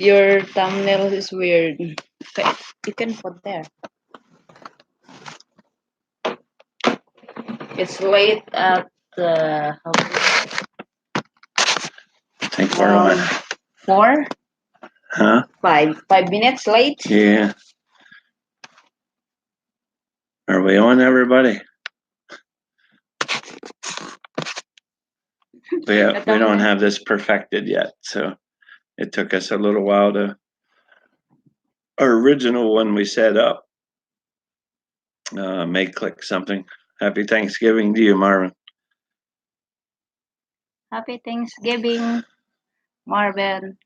Your thumbnail is weird. Okay, you can put there. It's late at I think we're on. 4, Huh? 5 minutes late. Yeah. Are we on, everybody? We don't have this perfected yet, so it took us a little while to. Our original one we set up may click something. Happy Thanksgiving to you, Marvin. Happy Thanksgiving, Marvin.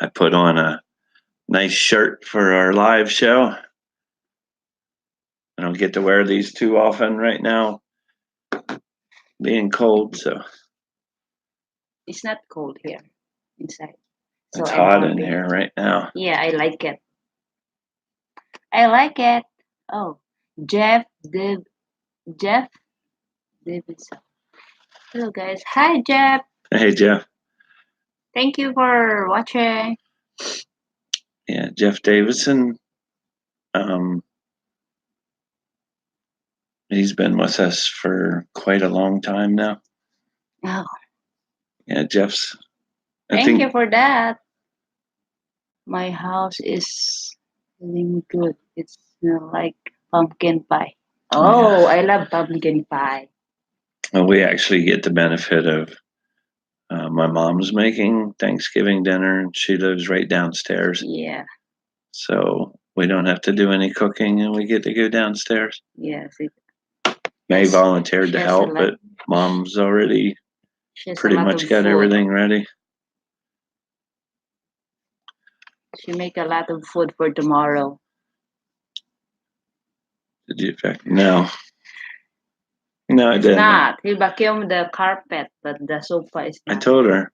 I put on a nice shirt for our live show. I don't get to wear these too often right now, being cold, so. It's not cold here inside. So it's hot in here right now. Yeah, I like it. I like it. Oh, Jeff Davidson. Hello, guys. Hi, Jeff. Hey, Jeff. Thank you for watching. Yeah, Jeff Davidson. He's been with us for quite a long time now. Oh. Yeah, Jeff's. Thank you for that. My house is feeling good. It smells like pumpkin pie. Oh, I love pumpkin pie. Well, we actually get the benefit of my mom's making Thanksgiving dinner, and she lives right downstairs. Yeah. So we don't have to do any cooking, and we get to go downstairs. Yes. May volunteered to help, but mom's already pretty much got everything ready. She make a lot of food for tomorrow. Did you check? No. No, I didn't. Not. He vacuumed the carpet, but the sofa is not. I told her.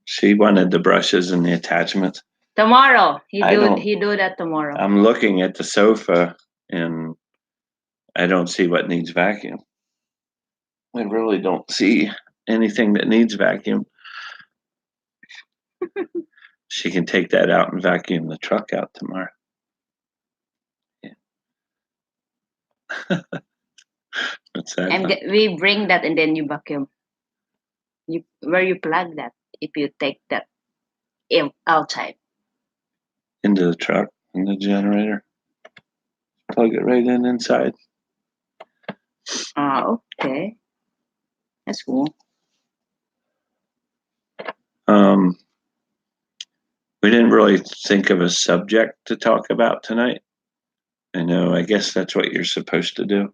She wanted the brushes and the attachments. Tomorrow. He do that tomorrow. I'm looking at the sofa and I don't see what needs vacuum. I really don't see anything that needs vacuum. She can take that out and vacuum the truck out tomorrow. Yeah. What's that? And we bring that and then you vacuum. Where you plug that if you take that outside? Into the truck, in the generator. Plug it right in inside. Okay. That's cool. We didn't really think of a subject to talk about tonight. I guess that's what you're supposed to do.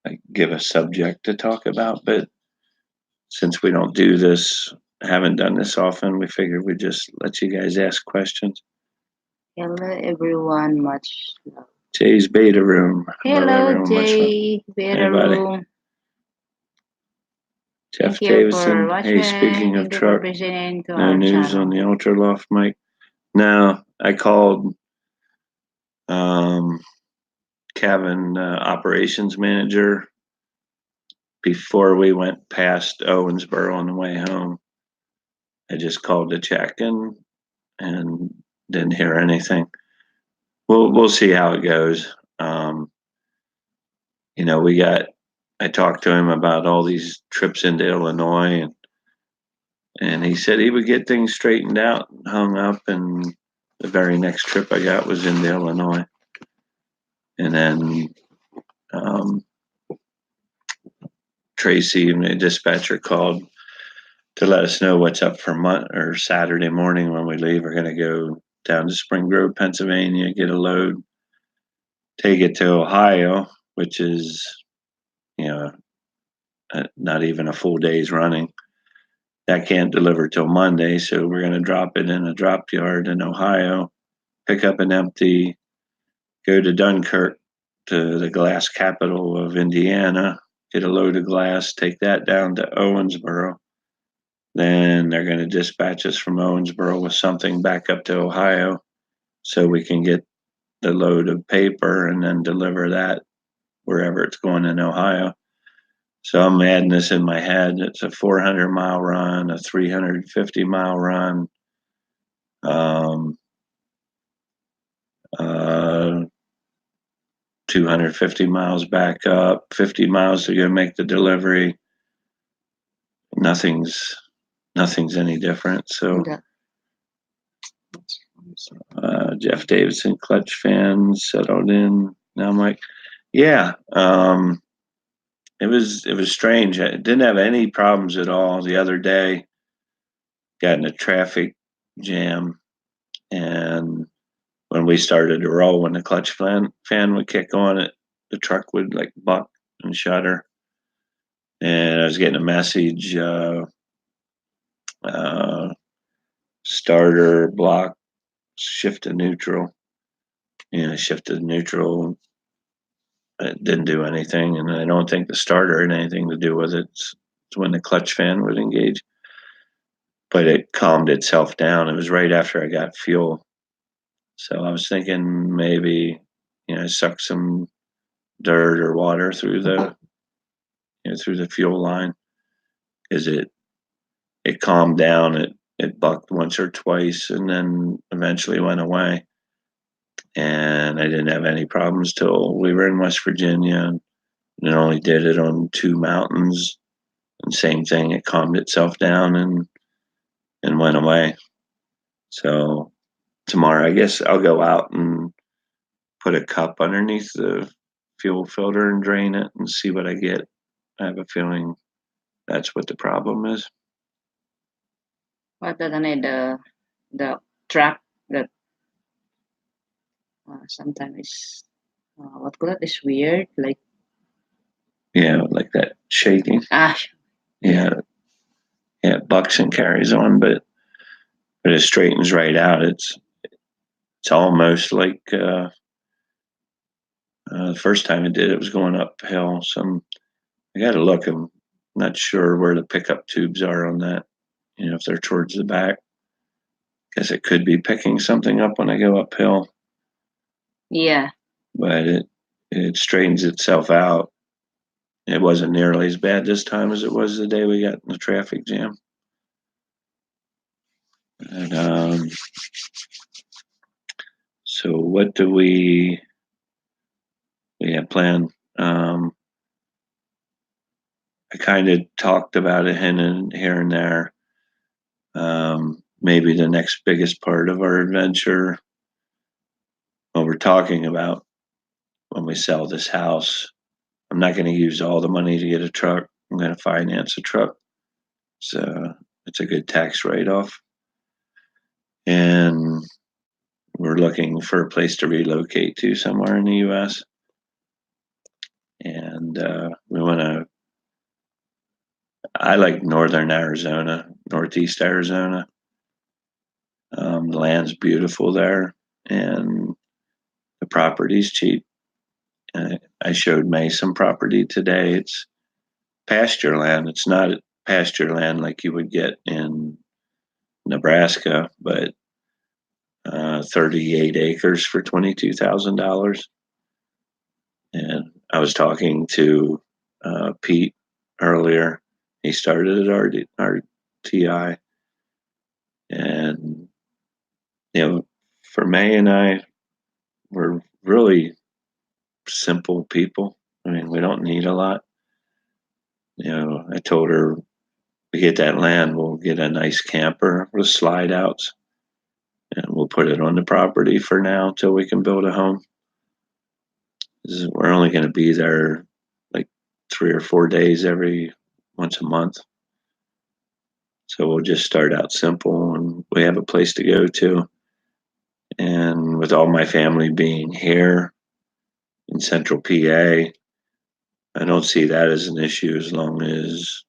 Like give a subject to talk about, but since we don't do this, haven't done this often, we figured we'd just let you guys ask questions. Hello everyone, much love. Jay's Beta Room. Hello Jay, Beta Room. Jeff Davidson. Hey, speaking of truck, no news on the Ultra Loft mic. No, I called Kevin, operations manager, before we went past Owensboro on the way home. I just called to check in and didn't hear anything. We'll see how it goes. I talked to him about all these trips into Illinois, and he said he would get things straightened out, hung up, and the very next trip I got was into Illinois. And then Tracy, the dispatcher, called to let us know what's up for Saturday morning when we leave. We're going to go down to Spring Grove, Pennsylvania, get a load, take it to Ohio, which is, not even a full day's running. That can't deliver till Monday, so we're going to drop it in a drop yard in Ohio, pick up an empty, go to Dunkirk, to the glass capital of Indiana, get a load of glass, take that down to Owensboro. Then they're going to dispatch us from Owensboro with something back up to Ohio so we can get the load of paper and then deliver that wherever it's going in Ohio. So I'm adding this in my head. It's a 400-mile run, a 350-mile run, Um, 250 miles back up, 50 miles to go make the delivery. Nothing's any different. So That, Jeff Davidson clutch fan settled in. Now I'm like, yeah. It was strange. I didn't have any problems at all the other day. Got in a traffic jam, and when we started to roll, when the clutch fan would kick on, the truck would like buck and shudder. And I was getting a message, uh, starter block, shift to neutral. Shifted to neutral. It didn't do anything, and I don't think the starter had anything to do with it. It's when the clutch fan would engage, but it calmed itself down. It was right after I got fuel, so I was thinking maybe suck some dirt or water through the through the fuel line. Is it calmed down? It bucked once or twice, and then eventually went away. And I didn't have any problems till we were in West Virginia, and it only did it on 2 mountains. And same thing, it calmed itself down and went away. So tomorrow, I guess I'll go out and put a cup underneath the fuel filter and drain it and see what I get. I have a feeling that's what the problem is. what the track that sometimes is what call it is weird. Like Like that shaking. ah, Yeah, it bucks and carries on, but it straightens right out. It's almost like the first time it did, it was going uphill. I got to look. I'm not sure where the pickup tubes are on that. If they're towards the back. Guess it could be picking something up when I go uphill, yeah. but it straightens itself out. It wasn't nearly as bad this time as it was the day we got in the traffic jam. And, so what do we have planned? I kind of talked about it here and there. Maybe the next biggest part of our adventure, what we're talking about when we sell this house. I'm not going to use all the money to get a truck. I'm going to finance a truck. So it's a good tax write-off. And we're looking for a place to relocate to somewhere in the U.S. And we want to. I like northern Arizona, northeast Arizona. The land's beautiful there, and the property's cheap. I showed May some property today. It's pasture land. It's not pasture land like you would get in Nebraska, but 38 acres for $22,000. And I was talking to Pete earlier. He started at RTI, and for May and I, we're really simple people. I mean, we don't need a lot. I told her we get that land, we'll get a nice camper with slide outs, and we'll put it on the property for now till we can build a home. We're only going to be there like 3 or 4 days once a month. So we'll just start out simple, and we have a place to go to. And with all my family being here in central PA, I don't see that as an issue as long as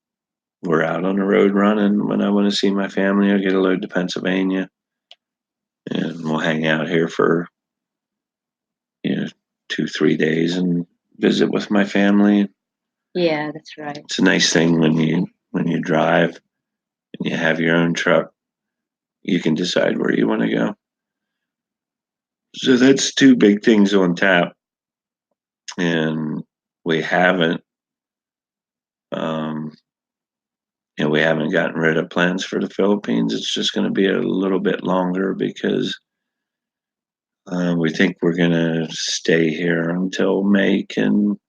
we're out on the road running. When I want to see my family, I'll get a load to Pennsylvania, and we'll hang out here for 2-3 days and visit with my family. Yeah, that's right. It's a nice thing when you drive and you have your own truck. You can decide where you want to go. So that's 2 big things on tap, and we haven't we haven't gotten rid of plans for the Philippines. It's just going to be a little bit longer because we think we're going to stay here until May can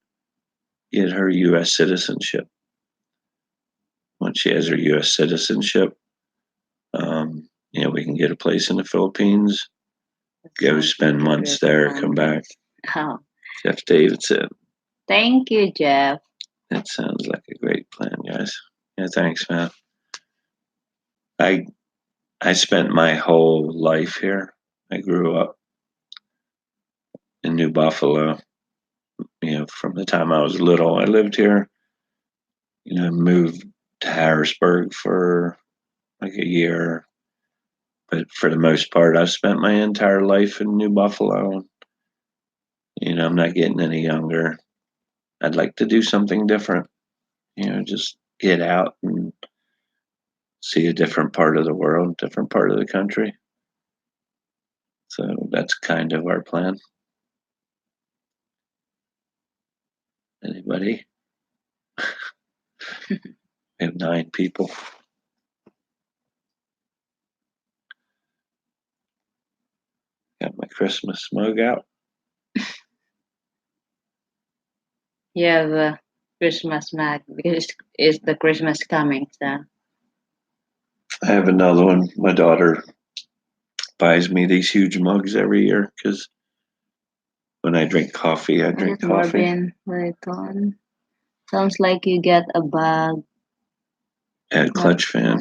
get her U.S. citizenship. Once she has her U.S. citizenship, we can get a place in the Philippines, go spend months there, come back. Oh, Jeff Davidson. thank you, Jeff. That sounds like a great plan, guys. Yeah, thanks, man. I spent my whole life here. I grew up in New Buffalo. From the time I was little, I lived here. Moved to Harrisburg for like a year, but for the most part, I've spent my entire life in New Buffalo. I'm not getting any younger. I'd like to do something different. Just get out and see a different part of the world, different part of the country. So that's kind of our plan. Anybody? We have 9 people. Got my Christmas mug out. You have a Christmas mug because it's the Christmas coming, so. I have another one. My daughter buys me these huge mugs every year because when I drink coffee, I drink coffee. Marvin, Layton. Sounds like you get a bag. And Clutch Fan.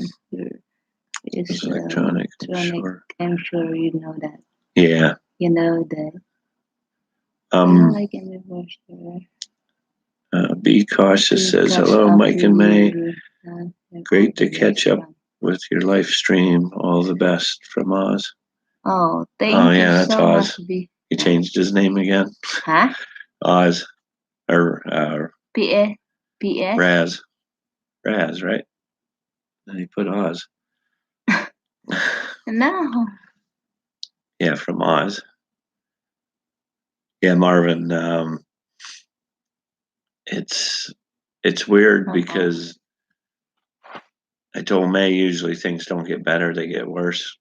It's It's electronic. Sure. I'm sure you know that. Yeah. You know that. Like in the Be Cautious says, hello, Mike and May. Great to catch up with your live stream. All the best from Oz. Oh, thank you. Oh, yeah, that's so Oz. He changed his name again. Huh? Oz. Or P.A. Raz, right? And he put Oz. No. Yeah, from Oz. Yeah, Marvin. It's weird because I told May usually things don't get better, they get worse,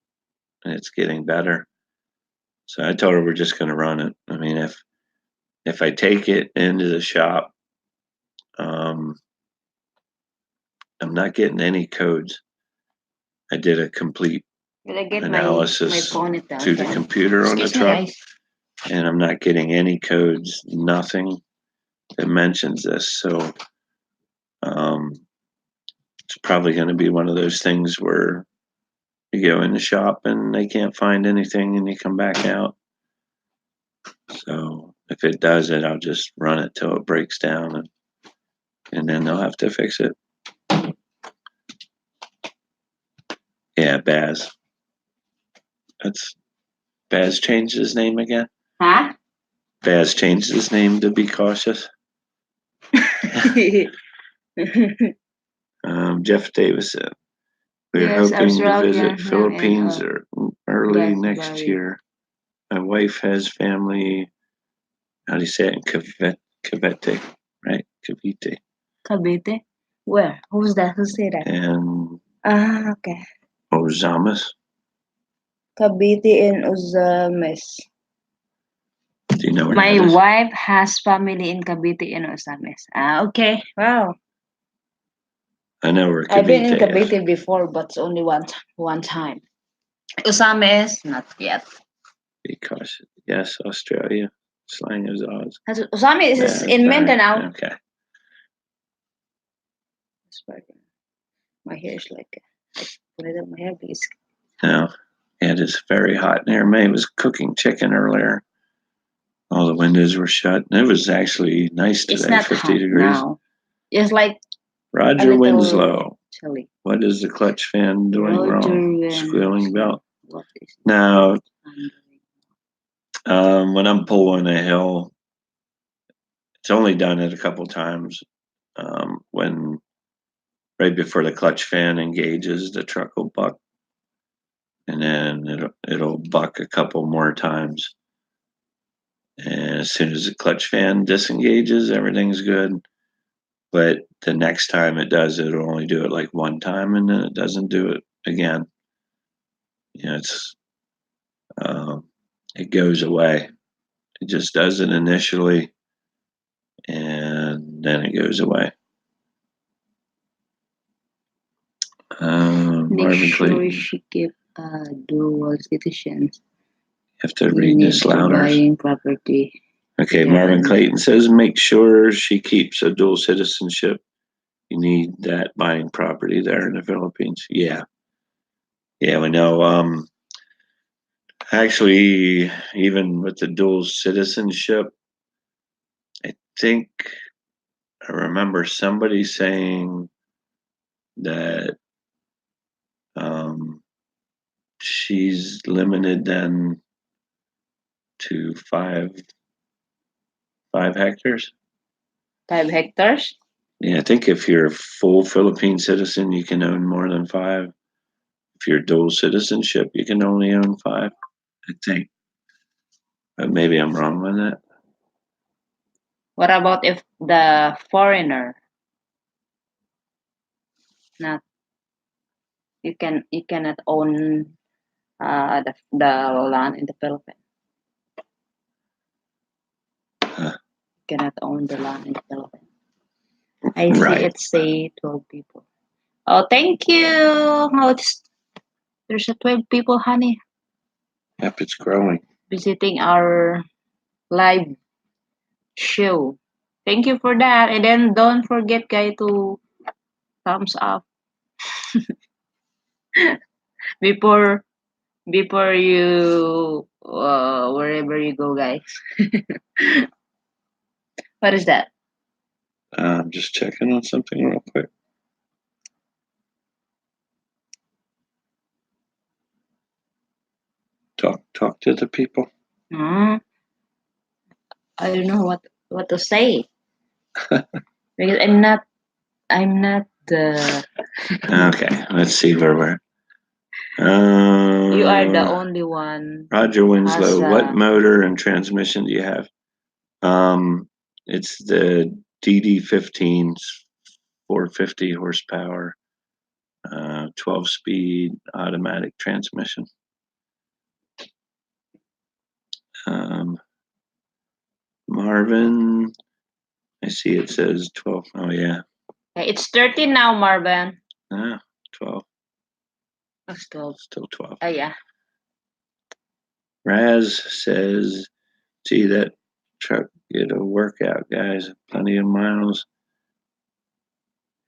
and it's getting better. So I told her we're just going to run it. I mean, if I take it into the shop, I'm not getting any codes. I did a complete analysis to the computer on the truck, and I'm not getting any codes, nothing that mentions this. So it's probably going to be one of those things where you go in the shop and they can't find anything and you come back out. So if it does it, I'll just run it till it breaks down and then they'll have to fix it. Yeah, Baz. Baz changed his name again? Huh? Baz changed his name to Be Cautious. Jeff Davison. We're hoping to visit Philippines or early next year. My wife has family. How do you say it? In Cavite, right? Cavite. Cavite? Where? Who's that? Who said that? And okay. Ozamis. Cavite and Ozamis. Do you know where My wife has family in Cavite and Ozamis. Okay. Wow. I know where Cavite I've been in Cavite before, but only one time. Ozamis, not yet. Be cautious. Yes, Australia. Slang is Oz. Ozamis is in Mindanao. Okay. My hair is like, put it on my hair, please. No. It is very hot in here. May was cooking chicken earlier. All the windows were shut. It was actually nice today, it's not 50 hot degrees. Now. It's like Roger Winslow. Chilly. What is the Clutch Fan doing wrong? Squealing belt. Now, when I'm pulling a hill, it's only done it a couple times. When right before the clutch fan engages, the truck will buck, and then it'll buck a couple more times. And as soon as the clutch fan disengages, everything's good. but the next time it does, it'll only do it like one time, and then it doesn't do it again. It's it goes away. It just does it initially, and then it goes away. Make Marvin sure Clayton. she keep dual citizens. You have to You read need this to louder. buying property. Okay, Yeah. Marvin Clayton says make sure she keeps a dual citizenship. You need that buying property there in the Philippines. Yeah. Yeah, we know. Actually, even with the dual citizenship, I think I remember somebody saying that she's limited then to five hectares. 5 hectares? Yeah, I think if you're a full Philippine citizen, you can own more than 5. If you're dual citizenship, you can only own 5. I think, but maybe I'm wrong on that. What about if the foreigner not you cannot own the land in the Philippines. Huh. You cannot own the land in the Philippines. I see Right. it say 12 people. Oh, thank you. Oh, there's a 12 people, honey, Yep, it's growing. visiting our live show. Thank you for that. And then don't forget, guys, to thumbs up before you wherever you go, guys. What is that? I'm just checking on something real quick. Talk to the people. Hmm? I don't know what to say because I'm not the. Okay, let's see where we're. You are the only one. Roger Winslow. Has, What motor and transmission do you have? It's the DD15, 450 horsepower, 12-speed automatic transmission. Marvin, I see it says 12. Oh yeah, It's 13 now, Marvin. 12. It's 12. Still 12. Oh yeah. Raz says, "See that truck get a workout, guys. Plenty of miles.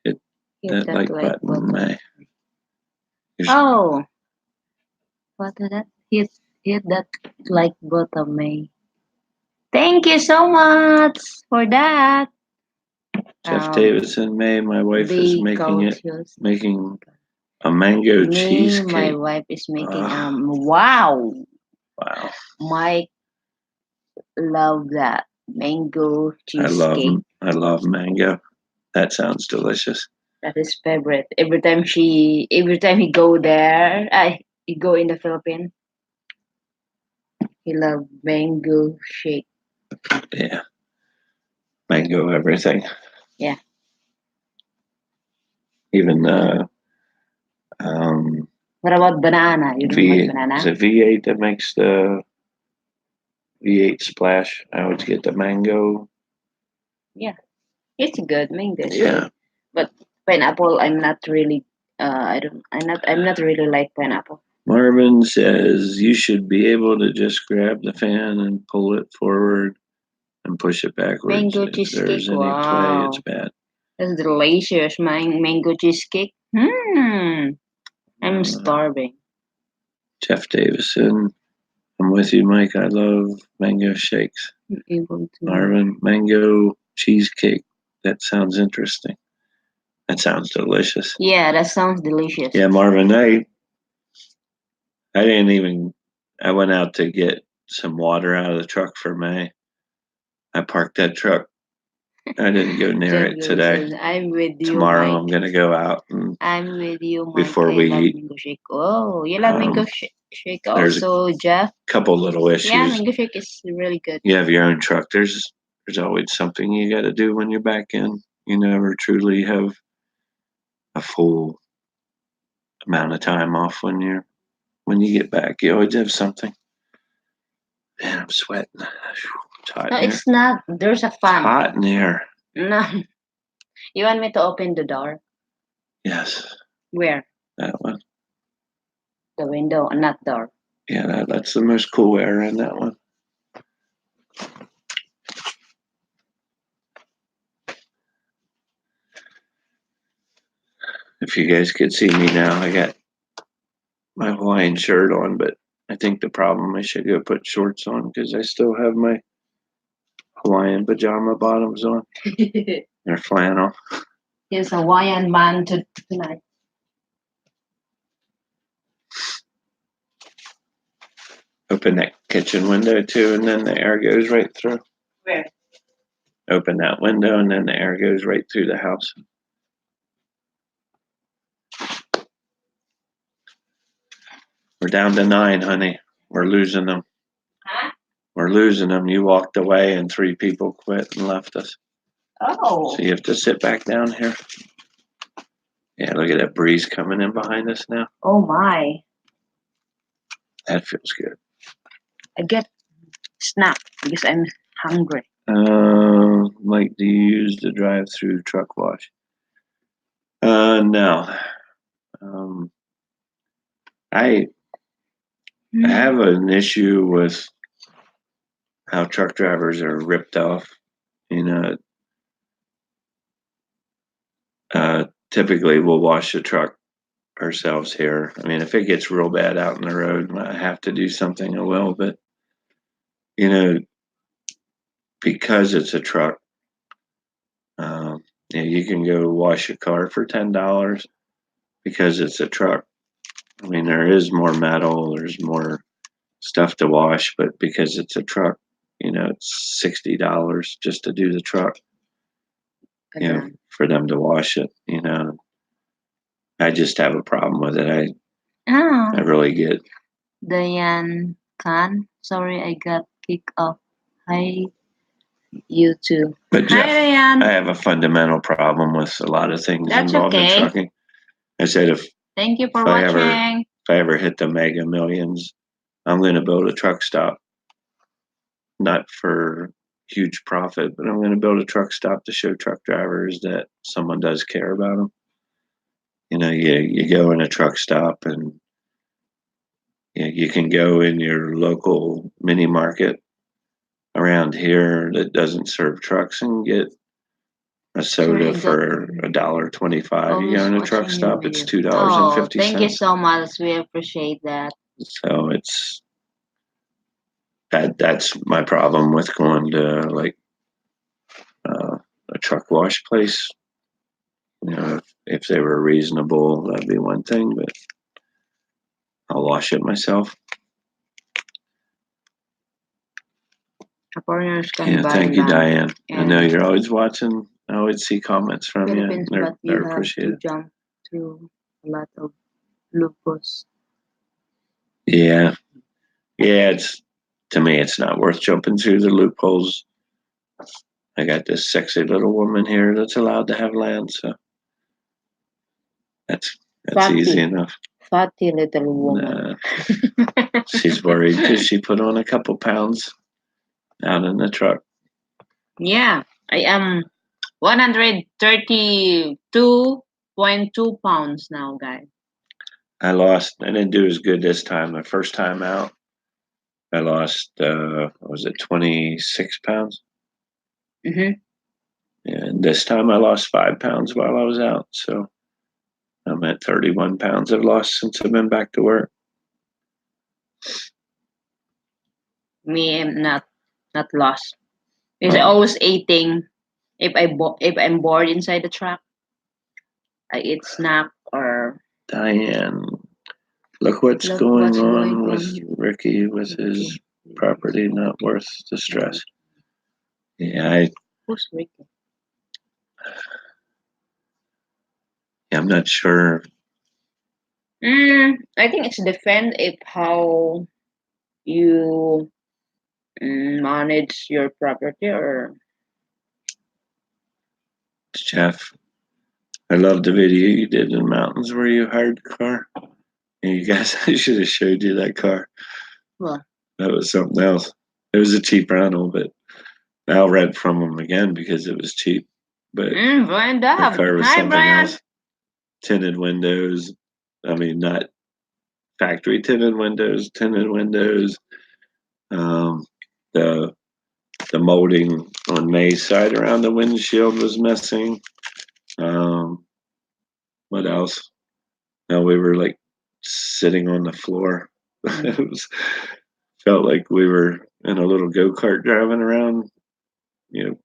Hit that like button, May." Oh, what is that? Hit that like button, May. Thank you so much for that. Jeff Davidson, May, my wife is making a mango cheesecake. My wife is making wow. Wow. Mike love that mango cheesecake. I love mango. That sounds delicious. That is favorite. Every time he go there, he go in the Philippines. He love mango shake. Yeah. Mango everything. Yeah. Even what about banana? You don't like banana? Is it V8 that makes the V8 splash? I always get the mango. Yeah, it's good mango. Yeah, but pineapple, I'm not really. I'm not really like pineapple. Marvin says you should be able to just grab the fan and pull it forward and push it backwards. Mango if cheesecake. there's any play, it's bad. That's delicious. Mango cheesecake. I'm starving. Jeff Davison. I'm with you, Mike. I love mango shakes. Marvin, mango cheesecake. That sounds interesting. That sounds delicious. Yeah, that sounds delicious. Yeah, Marvin, I didn't even. I went out to get some water out of the truck for May. I parked that truck. I didn't go near it today. I'm with you. Tomorrow Mike. I'm gonna go out and. I'm with you, Mike. Before we eat. Mango shake. Oh, you love mango shake There's also, Jeff. Couple little issues. Yeah, mango shake is really good. You have your own truck. There's always something you got to do when you're back in. You never truly have a full amount of time off when you get back. You always have something. Man, I'm sweating. It's hot No, in here. it's not. There's a It's fan. hot in here. No. You want me to open the door? Yes, Where? that one. The window, not door. Yeah, that's the most cool air in that one. If you guys could see me now, I got my Hawaiian shirt on, but I think the problem I should go put shorts on because I still have my Hawaiian pajama bottoms on. They're flannel. He's a Hawaiian man tonight. Open that kitchen window too, and then the air goes right through. Where? Open that window, and then the air goes right through the house. We're down to 9, honey. We're losing them. Huh? We're losing them. You walked away, and 3 people quit and left us. Oh. So you have to sit back down here. Yeah, look at that breeze coming in behind us now. Oh my. That feels good. I get snack because I'm hungry. Mike, do you use the drive-through truck wash? No. I have an issue with how truck drivers are ripped off. You know, typically we'll wash the truck ourselves here. I mean, if it gets real bad out in the road and I have to do something, I will. But you know, because it's a truck, you can go wash a car for $10 because it's a truck. I mean, there is more metal, there's more stuff to wash, but because it's a truck, it's $60 just to do the truck. For them to wash it. I just have a problem with it. I really get. Diane Khan. Sorry, I got kicked off. Hi, you too. But Jeff, Hi, Diane. I have a fundamental problem with a lot of things That's involved in okay. trucking. I said Thank you for if I watching. ever hit the Mega Millions, I'm going to build a truck stop. Not for huge profit, but I'm going to build a truck stop to show truck drivers that someone does care about them. You go in a truck stop and you can go in your local mini market around here that doesn't serve trucks and get a soda for $1.25. You go in a truck stop, it's $2.50. Thank you so much. We appreciate that. So that's my problem with going to like a truck wash place. If they were reasonable, that'd be one thing, but I'll wash it myself. Thank you, Diane. I know you're always watching. I always see comments from you. They're appreciated. Jump through a lot of loopholes. Yeah. To me, it's not worth jumping through the loopholes. I got this sexy little woman here that's allowed to have land, so that's easy enough. Fatty little woman. She's worried because she put on a couple pounds out in the truck. Yeah, I am 132.2 pounds now, guys. I didn't do as good this time. My first time out, I lost, was it 26 pounds? Mm-hmm. And this time I lost 5 pounds while I was out. So I'm at 31 pounds I've lost since I've been back to work. Me, I'm not lost. Because I always eating. If I'm bored inside the truck, I eat snack or. Diane, look what's going on with Ricky with his property not worth the stress. Yeah, Who's Ricky? I'm not sure. I think it's depend if how you manage your property or. Jeff, I love the video you did in the mountains where you hired the car. And you guys, I should have showed you that car. What? That was something else. It was a cheap rental, but I'll rent from them again because it was cheap. But Brian the Dab. car was Hi, something Brian. else. Tinted windows. I mean, not factory tinted windows. Tinted windows. The molding on May's side around the windshield was missing. What else? No, we were like sitting on the floor. It was felt like we were in a little go-kart driving around. You know,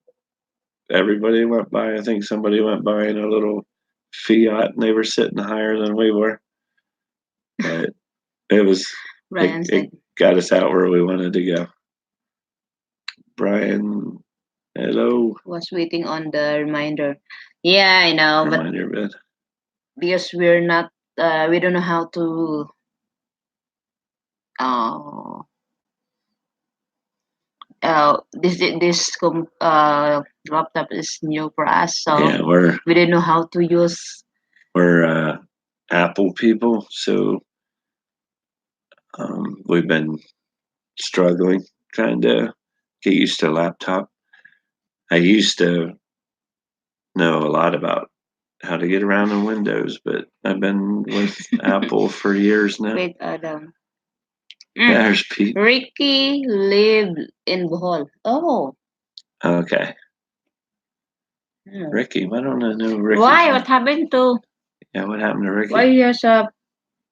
everybody went by. I think somebody went by in a little Fiat, and they were sitting higher than we were. But it was Brian it said. got us out where we wanted to go. Brian, hello. Was waiting on the reminder. Yeah, I know, but Reminder bit. because we're not, we don't know how to. Uh, this laptop is new for us, so Yeah, we didn't know how to use. we're Apple people, so we've been struggling trying to get used to a laptop. I used to know a lot about how to get around in Windows, but I've been with Apple for years now. Wait, Adam. There's Pete. Ricky lived in Bohol. Oh. Okay. Ricky, why don't I know Ricky? Why? What happened to? Yeah, what happened to Ricky? Why he has a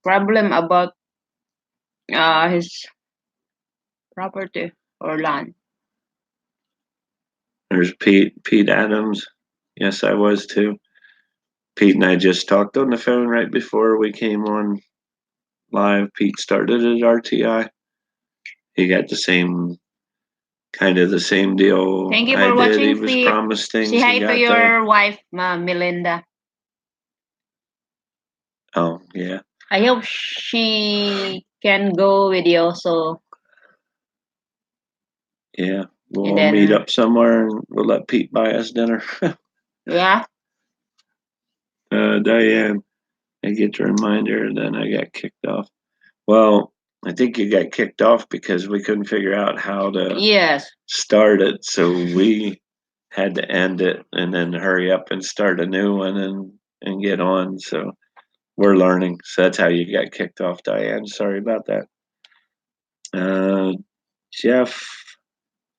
problem about his property or land? There's Pete Adams. Yes, I was too. Pete and I just talked on the phone right before we came on live. Pete started at RTI. He got the same deal. Thank you I for did. watching, He was Pete. promised things. Say hi He to got your there. wife, Melinda. Oh yeah. I hope she can go with you also. Yeah. We'll And all then- meet up somewhere and we'll let Pete buy us dinner. Yeah. Diane, I get the reminder, and then I got kicked off. Well, I think you got kicked off because we couldn't figure out how to Yes. start it, so we had to end it and then hurry up and start a new one and get on. So we're learning. So that's how you got kicked off, Diane. Sorry about that. Jeff,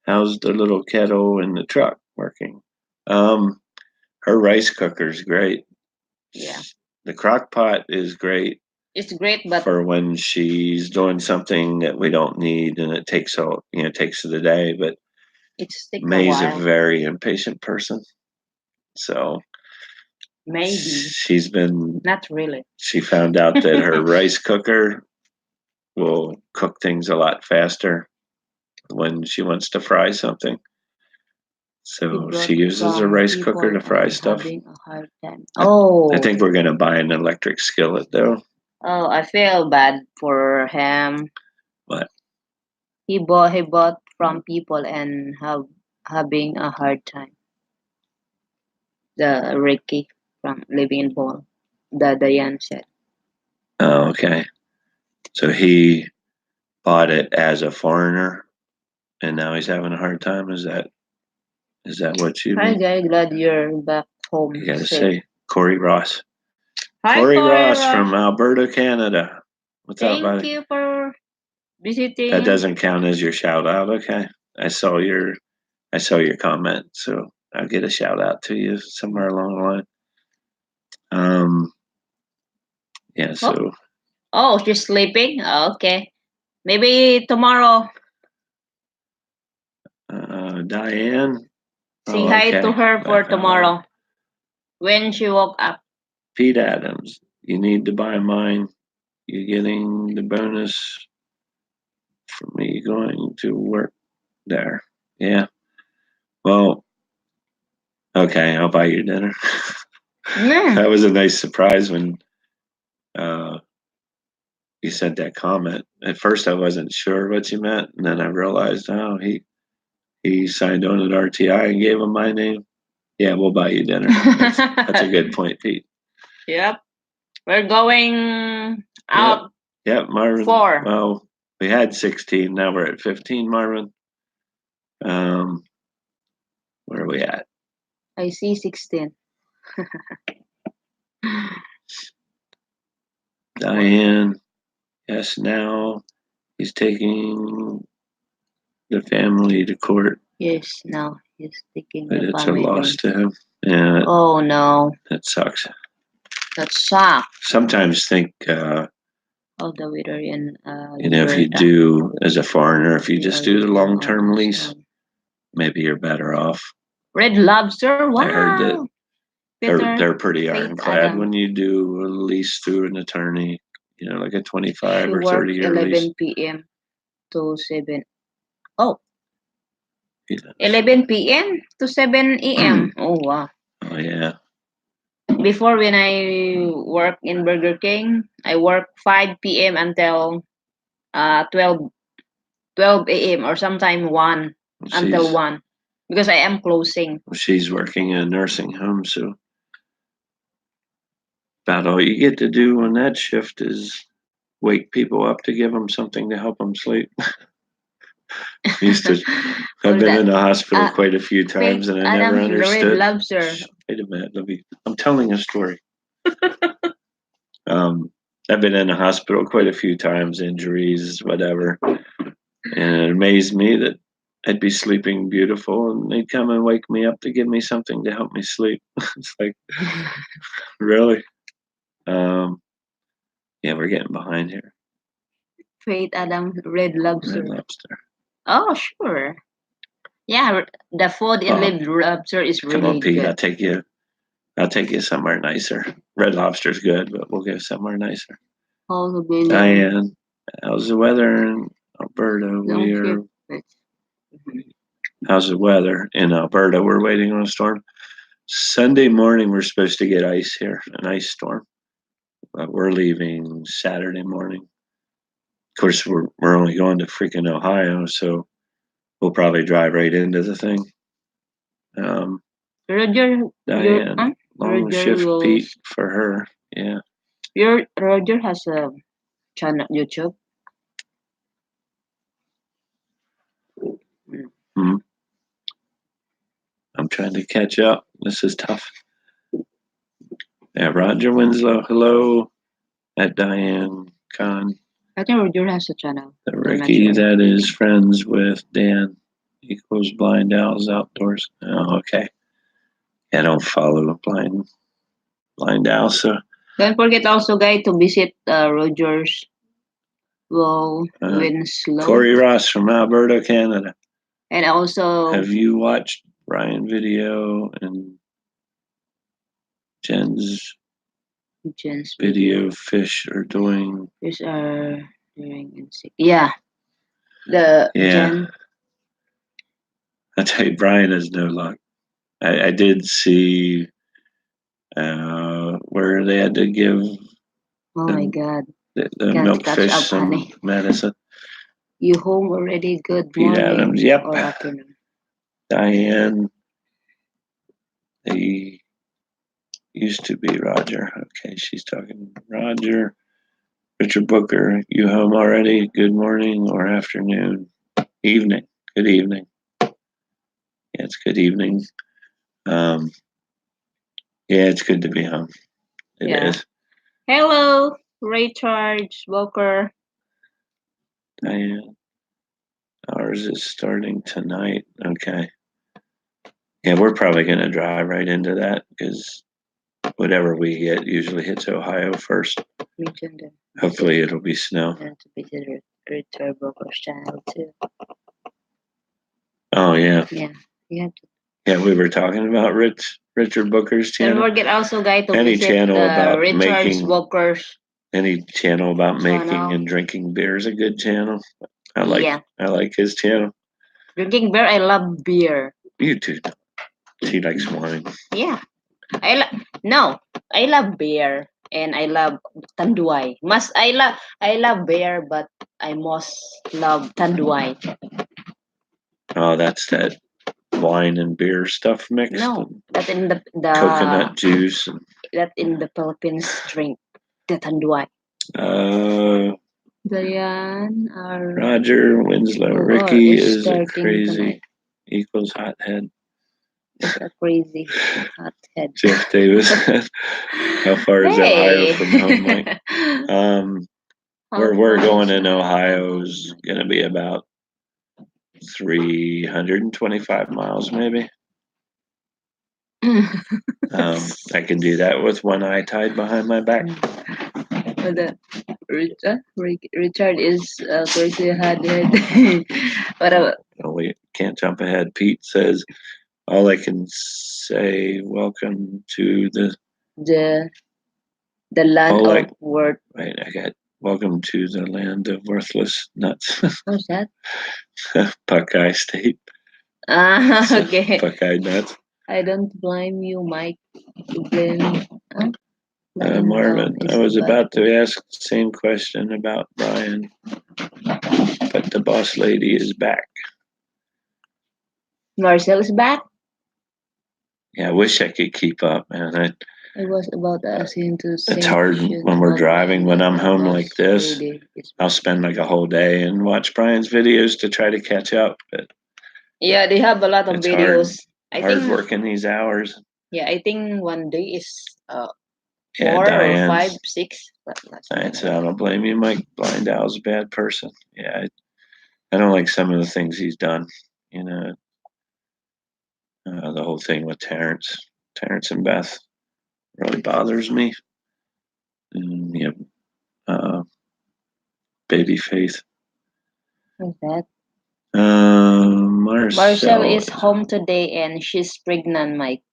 how's the little kettle in the truck working? Her rice cooker's great. Yeah. The crock pot is great It's great, but for when she's doing something that we don't need and it takes the day. But it's take May's a a while. very impatient person. So Maybe. she's been Not really. she found out that her rice cooker will cook things a lot faster when she wants to fry something. So she uses a rice cooker to fry stuff. A hard time. Oh. I think we're gonna buy an electric skillet though. Oh, I feel bad for him. What? He bought from people and having a hard time. The Ricky from living in Bohol. The Diane said. Oh, okay. So he bought it as a foreigner and now he's having a hard time. Is that what you Hi mean? guys, glad you're back home. You gotta safe. say Corey Ross. Hi, Corey Corey Ross from Alberta, Canada. What's up, Thank buddy? you for visiting. That doesn't count as your shout out. Okay. I saw your comment, so I'll get a shout out to you somewhere along the line. Yeah, so Oh, she's sleeping? Oh, okay. Maybe tomorrow. Diane. Say Oh, hi okay. to her for Bye, tomorrow. When she woke up. Pete Adams, you need to buy mine. You're getting the bonus for me going to work there. Yeah. Well, okay, I'll buy you dinner. That was a nice surprise when you sent that comment. At first, I wasn't sure what you meant, and then I realized, oh, he signed on at RTI and gave him my name. Yeah, we'll buy you dinner. That's a good point, Pete. Yep. We're going out. Yep, Marvin. 4. Well, we had 16. Now we're at 15, Marvin. Where are we at? I see 16. Diane. Yes, now he's taking the family to court, Yes, now he's taking but the it's a family. loss to him. Yeah, Oh no, that sucks. that sucks. Sometimes think, All the weather in if you Alberta. do, as a foreigner, if you We just are do the looking long-term almost lease, on maybe you're better off. Red Lobster. Wow. I heard that Peter, they're pretty Faith ironclad Adam. when you do a lease through an attorney, like a 25 She or worked 30-year 11 lease. p.m. to 7. Oh, Yeah. 11 p.m. to 7 a.m. Oh wow. Oh, yeah. Before, when I work in Burger King, I work 5 p.m. until 12 a.m. or sometime 1 until 1 because I am closing. She's working in a nursing home, so about all you get to do on that shift is wake people up to give them something to help them sleep. I've been in the hospital quite a few times, and I never understood. Red Lobster. Wait a minute, I'm telling a story. I've been in the hospital quite a few times, injuries, whatever, and it amazed me that I'd be sleeping beautiful, and they'd come and wake me up to give me something to help me sleep. It's like, really? Yeah, we're getting behind here. Faith Adam, Red Lobster. Red Lobster. Oh, sure. Yeah, the food in Red Lobster is really Come on, Pete, good. I'll take you somewhere nicer. Red Lobster's good, but we'll go somewhere nicer. Oh, Diane, how's the weather in Alberta? How's the weather in Alberta? We're waiting on a storm. Sunday morning, we're supposed to get ice here, an ice storm. But we're leaving Saturday morning. Of course, we're only going to freaking Ohio, so we'll probably drive right into the thing. Roger, Diane, long shift Pete for her. Yeah. Roger has a channel YouTube. Hmm. I'm trying to catch up. This is tough. Yeah, Roger Winslow. Hello. At Diane Khan. I think Roger has a channel. Ricky, that is friends with Dan equals Blind Owls Outdoors. Oh, okay. I don't follow Blind Owl, so. Don't forget also, guys, to visit Roger's Winslow. Corey Ross from Alberta, Canada. And also, have you watched Brian video and Jen's video? Fish are doing. Fish are doing. Yeah. Jen. I tell you, Brian has no luck. I did see where they had to give. Oh my God. The milkfish some medicine. You home already? Good Pete morning. Adams, yep. Or afternoon. Diane. They used to be Roger. Okay, she's talking Roger. Richard Booker, you home already? Good morning or afternoon? Evening. Good evening. Yeah, it's good evening. Yeah, it's good to be home. It is. Hello, Richard Booker. Diane. Ours is starting tonight. Okay. Yeah, we're probably going to drive right into that because whatever we get usually hits Ohio first. Hopefully it'll be snow. Richard Booker's channel too. Oh, yeah. Yeah, we were talking about Richard Booker's channel. Don't forget also, guys, to any visit channel about Richard making Booker's. Any channel about making and drinking beer is a good channel. I like his channel. Drinking beer, I love beer. You too. He likes wine. Yeah. I love beer and I love tanduay. I love beer, but I most love tanduay. Oh, that's that wine and beer stuff mixed. No, That in the coconut juice. And, that in the Philippines drink the tanduay. Diane, Roger Winslow. Oh, Ricky it's is a starting crazy tonight. equals hothead. It's a crazy hothead. Jeff Davis. How far is Ohio from home, Mike? Where we're going in Ohio is going to be about 325 miles, maybe. I can do that with one eye tied behind my back. Richard is crazy hothead. What about? Oh, we can't jump ahead. Pete says, all I can say, welcome to the land of worth. Right, I got welcome to the land of worthless nuts. What's that? Buckeye State. Okay. Buckeye nuts. I don't blame you, Mike. You blame Marvin, I was about to ask the same question about Brian, but the boss lady is back. Marcel is back? Yeah, I wish I could keep up, man. It was about asking to say. It's hard when we're driving. When I'm home like this, I'll spend like a whole day and watch Brian's videos to try to catch up. But yeah, they have a lot of videos. Hard working these hours. Yeah, I think one day is 4 Diane's, or 5, 6. Diane said, I don't blame you, Mike. Blind Owl's a bad person. Yeah, I don't like some of the things he's done. You know, the whole thing with Terrence and Beth really bothers me. And, baby Faith. Who's that? Marcel is home today and she's pregnant, Mike.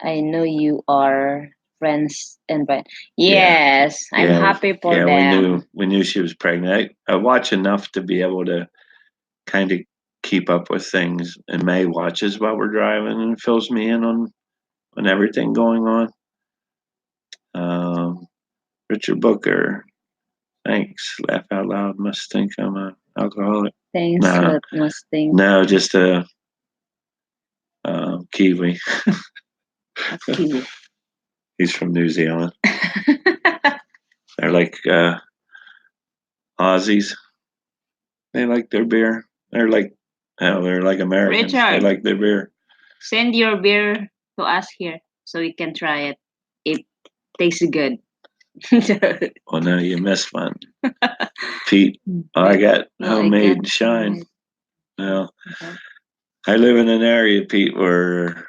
I know you are friends and Brian. Yes, I'm happy for them. Yeah, we knew she was pregnant. I watch enough to be able to kind of keep up with things. And May watches while we're driving and fills me in on everything going on. Richard Booker, thanks. Laugh out loud. Must think I'm an alcoholic. Thanks. Must think. No, just a Kiwi. Kiwi. He's from New Zealand. They're like Aussies. They like their beer. They're like Americans. Richard, they like their beer. Send your beer to us here so we can try it. It tastes good. Well, no, you missed one. Pete, I got homemade shine. Well, I live in an area, Pete, where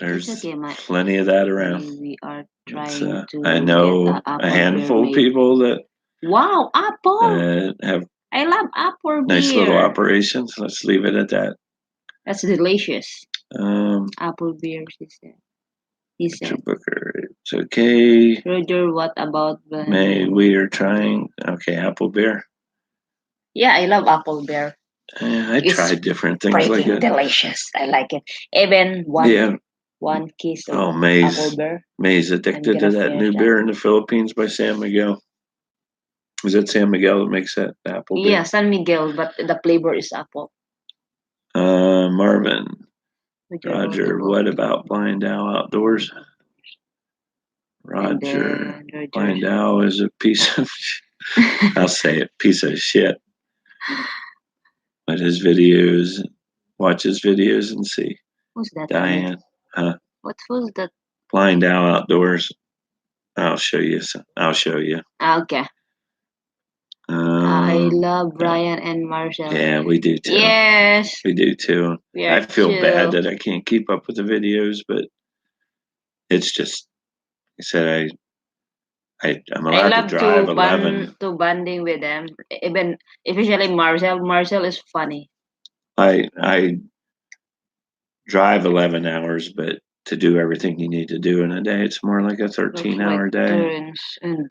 there's plenty of that around. We are trying to. I know a handful of people that. Wow, apple! Have I love apple beer. Nice little operations. Let's leave it at that. That's delicious. Apple beer, she said. He said. Booker, it's okay. Roger, what about the? May, we are trying. Okay, apple beer. Yeah, I love apple beer. I tried different things like it. Delicious. I like it. Even one case of apple beer. May's addicted to that new beer in the Philippines by San Miguel. Is it San Miguel that makes that apple beer? Yeah, San Miguel, but the flavor is apple. Marvin. Roger, what about Blind Owl Outdoors? Roger, Blind Owl is a piece of I'll say it, piece of shit. But his videos, watch his videos and see. Who's that? Diane. What was that? Blind Owl Outdoors. I'll show you. Okay. I love Brian and Marcel. Yeah, we do too. Yes. We do too. I feel bad that I can't keep up with the videos, but it's just, I said I'm allowed to drive 11. To bonding with them, even especially Marcel. Marcel is funny. I drive 11 hours, but to do everything you need to do in a day, it's more like a 13-hour day. And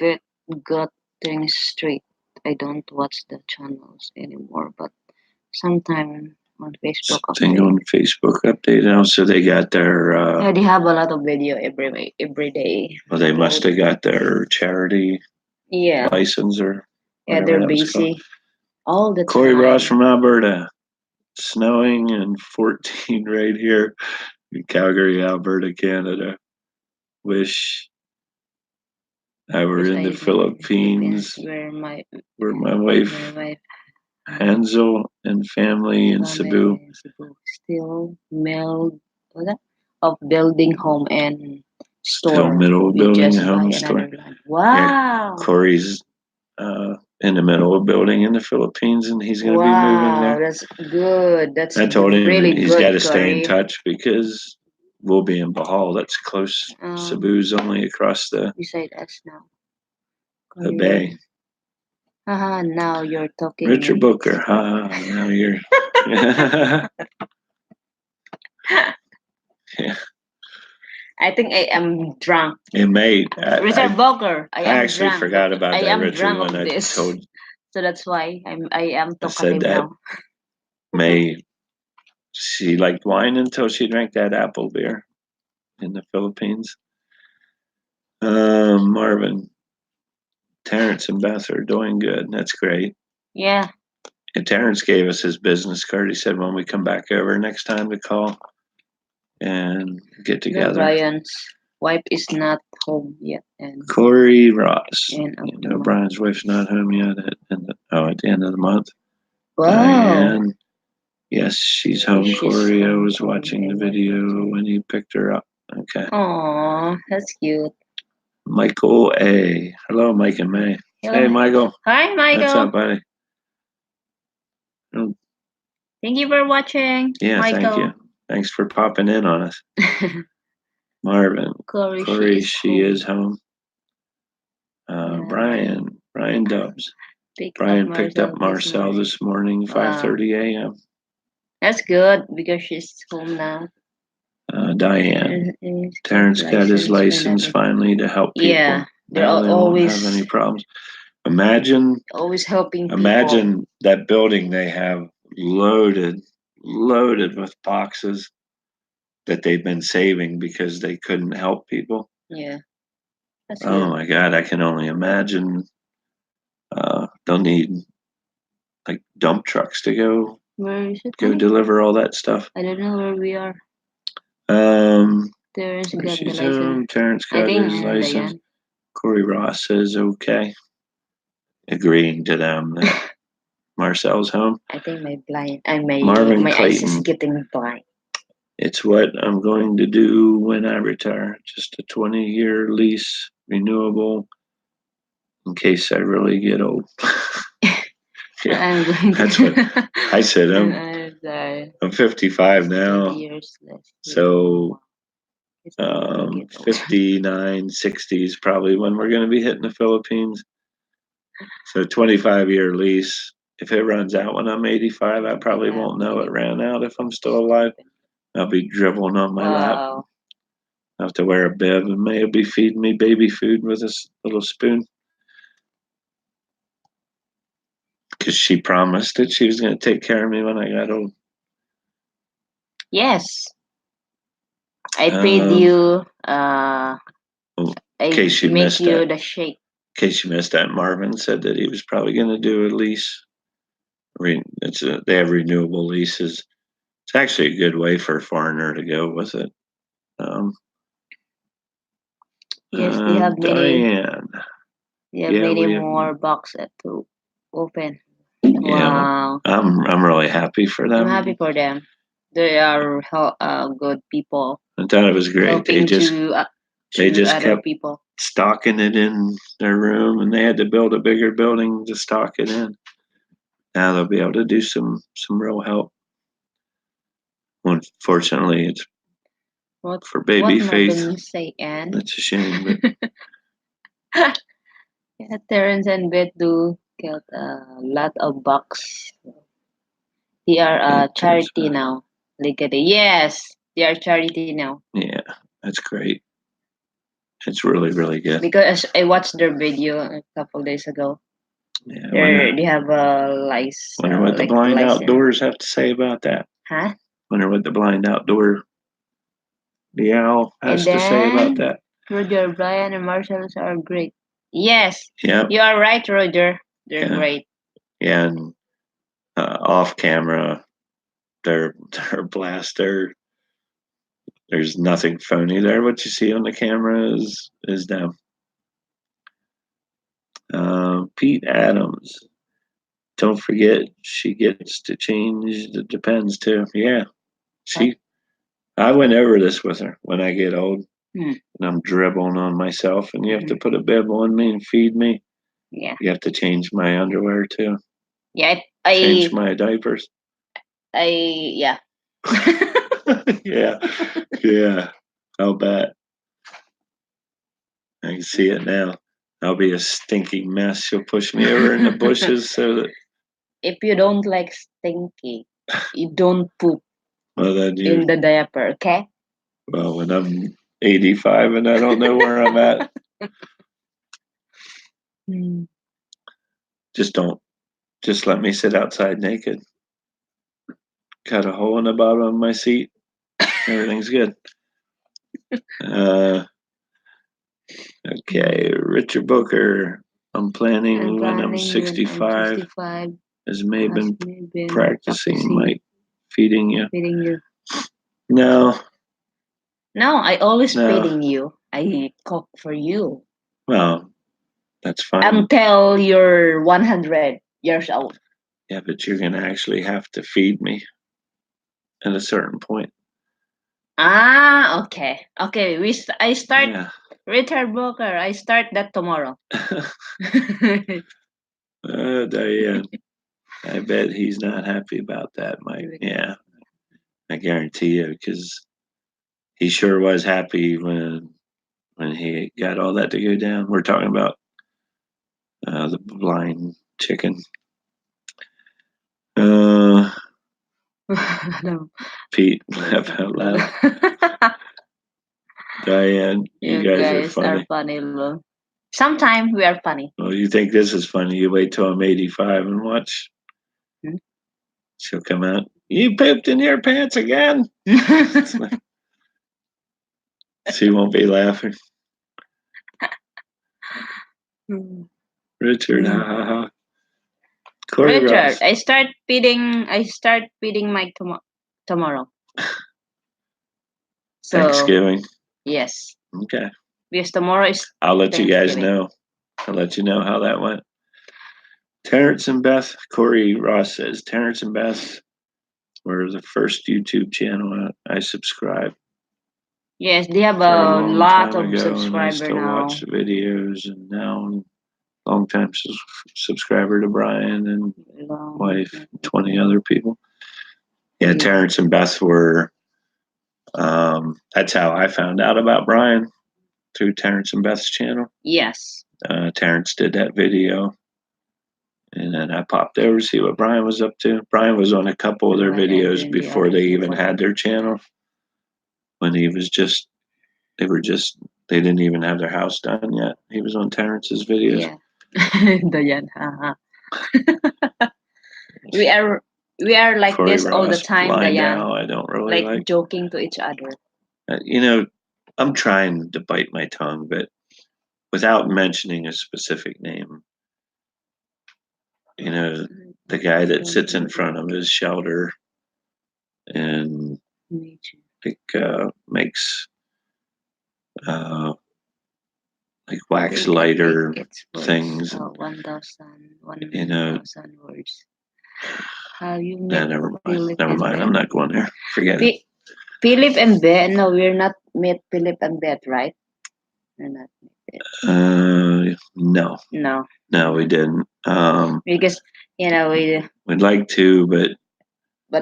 got things straight. I don't watch the channels anymore, but sometime on Facebook. Something on Facebook update now, so they got their. Yeah, they have a lot of video every day. Well, they must have got their charity. Yeah. License or. Yeah, they're busy. All the time. Corey Ross from Alberta. Snowing and 14 right here. Calgary, Alberta, Canada. Wish I were Wish in I the lived in Philippines Philippines where my my wife wife Hansel and family in Cebu. family in Cebu still meld what's that? Of building home and Still store. middle of We building a just buy home store. another land. Yeah, Wow. Corey's in the middle of building in the Philippines, and he's going to be moving Wow, there. that's good. That's I told him really he's got good, to stay in Corey. touch because we'll be in Bahal. That's close. Cebu's only across Beside us now. the bay. Korean. Haha, now you're talking Richard me. Booker. Now you're. Yeah. I think I am drunk. It may. Richard Booker, I I am actually drunk. forgot about I that, am Richard, drunk when of I this. told So that's why I am I said talkative that now. May she liked wine until she drank that apple beer in the Philippines. Marvin, Terrence, and Beth are doing good. That's great. Yeah. And Terrence gave us his business card. He said when we come back over next time to call and get together. Brian's wife is not home yet, and Corey Ross. and Brian's wife's not home yet at the end of the month. wow. And yes, she's home. She's Corey, I home, was Corey. watching I the was video watching. when he picked her up. Okay. Aw, that's cute. Michael A. Hello, Mike and May. Hello. Hey, Michael. Hi, Michael. What's up, buddy? Thank you for watching. Yeah, Michael. thank you. Thanks for popping in on us. Marvin. Corey, she is home. Brian Dubs. Brian picked up Marcel this morning, 5:30 a.m. That's good because she's home now. Diane. Terrence got his license finally to help people. Yeah, now they always won't have any problems. Imagine always helping people. Imagine that building they have loaded with boxes that they've been saving because they couldn't help people. Yeah. That's Oh good. my God, I can only imagine. They'll need like dump trucks to go Where is it? deliver all that stuff. I don't know where we are. Terrence got the She's license. home. Terrence got his license. Diane. Corey Ross says okay, agreeing to them that Marcel's home. I think my Marvin my eyes is Clayton. getting blind. It's what I'm going to do when I retire. Just a 20-year lease, renewable, in case I really get old. Yeah, that's what I said. I'm 55 now, so 59, 60 is probably when we're going to be hitting the Philippines. So 25-year lease. If it runs out when I'm 85, I probably won't know it ran out if I'm still alive. I'll be dribbling on my lap. I have to wear a bib, and May will be feeding me baby food with a little spoon. Because she promised that she was going to take care of me when I got old. Yes. I paid you. In case you missed that. The shake. In case you missed that, Marvin said that he was probably going to do a lease. They have renewable leases. It's actually a good way for a foreigner to go with it. Yes, they have Diane. many more boxes to open. Wow. Yeah, I'm really happy for them. I'm happy for them. They are good people. I thought it was great. Helping they just kept people. stocking it in their room, and they had to build a bigger building to stock it in. Now they'll be able to do some real help. Unfortunately, it's for baby Faith. Say, Anne? That's a shame. But yeah, Terrence and Beth do get a lot of bucks. They are a charity now. Look at it. Yes, they are charity now. Yeah, that's great. It's really, really good. Because I watched their video a couple days ago. Yeah, they have a license. Wonder what the Blind Outdoors have to say about that. Huh? Wonder what the Blind Outdoor Owl has to say about that. Roger, Brian, and Marcel are great. Yes. Yeah. You are right, Roger. They're great. Yeah, and off camera, they're blast. There's nothing phony there. What you see on the camera is them. Pete Adams. Don't forget, she gets to change the Depends too. Yeah, she. I went over this with her. When I get old and I'm dribbling on myself, and you have to put a bib on me and feed me. Yeah. You have to change my underwear too. Yeah. Change my diapers. Yeah. Yeah. Yeah. I'll bet. I can see it now. I'll be a stinking mess. She'll push me over in the bushes so that. If you don't like stinky, you don't poop Well, then in the diaper, okay? Well, when I'm 85 and I don't know where I'm at, just let me sit outside naked. Cut a hole in the bottom of my seat. Everything's good. Okay, Richard Booker. I'm planning when I'm 65. Has May been practicing my feeding you? Feeding you. No. No, I always feeding you. I cook for you. Well, that's fine. Until you're 100 years old. Yeah, but you're going to actually have to feed me at a certain point. Ah, okay. Okay, I start Richard Booker. I start that tomorrow. Diane, I bet he's not happy about that, Mike. Yeah, I guarantee you, because he sure was happy when he got all that to go down. We're talking about the blind chicken. No. Pete, laugh out loud. Diane, you guys are funny. Sometimes we are funny. Well, you think this is funny? You wait till I'm 85 and watch. She'll come out. You pooped in your pants again. She won't be laughing. Richard, ha ha ha. Richard, Ross. I start feeding Mike tomorrow. So, Thanksgiving. Yes. Okay. Because tomorrow is. I'll let you guys know. I'll let you know how that went. Terrence and Beth. Corey Ross says Terrence and Beth were the first YouTube channel I subscribed. Yes, they have a lot of subscribers now. I still watch the videos, and now I'm long time subscriber to Brian and wife, 20 other people. Yeah, Terrence and Beth were. That's how I found out about Brian, through Terrence and Beth's channel. Yes. Terrence did that video, and then I popped over to see what Brian was up to. Brian was on a couple of their videos before they even had their channel. When they didn't even have their house done yet. He was on Terrence's videos. Yeah. Diane, we are like Corey this Ross, all the time, Diane. I don't really like joking to each other. I'm trying to bite my tongue, but without mentioning a specific name. The guy that sits in front of his shelter and makes like wax lighter things. 1,000 words. How you never mind. I'm not going there. Forget it. Philip and Beth. No, we're not met Philip and Beth, right? We're not. No. No, we didn't. Because we'd like to, but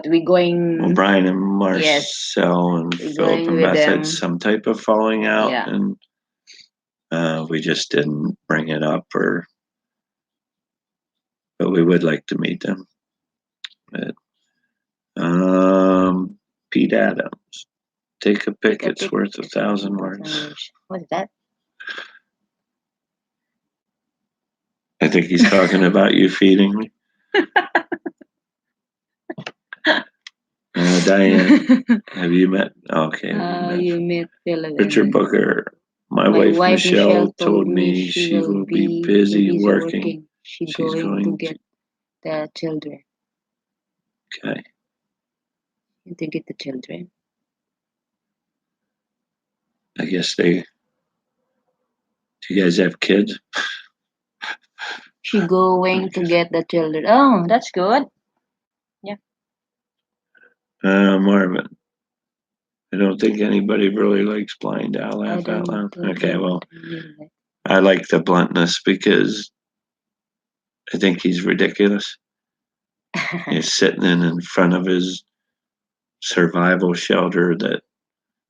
we going. Well, Brian and Marcel and Philip and Beth had some type of falling out, and we just didn't bring it up, but we would like to meet them. But, Pete Adams, take a pic. It's worth 1,000 words. What's that? I think he's talking about you feeding me. Diane, have you met? Okay. You met Richard Booker. My wife Michelle told me she will be busy working. She's going to get the children. Okay. To get the children. I guess they. Do you guys have kids? She going to get the children. Oh, that's good. Marvin. I don't think anybody really likes blind owl. I Laugh out don't loud. think Okay, well, anybody I like the bluntness because I think he's ridiculous. He's sitting in front of his survival shelter that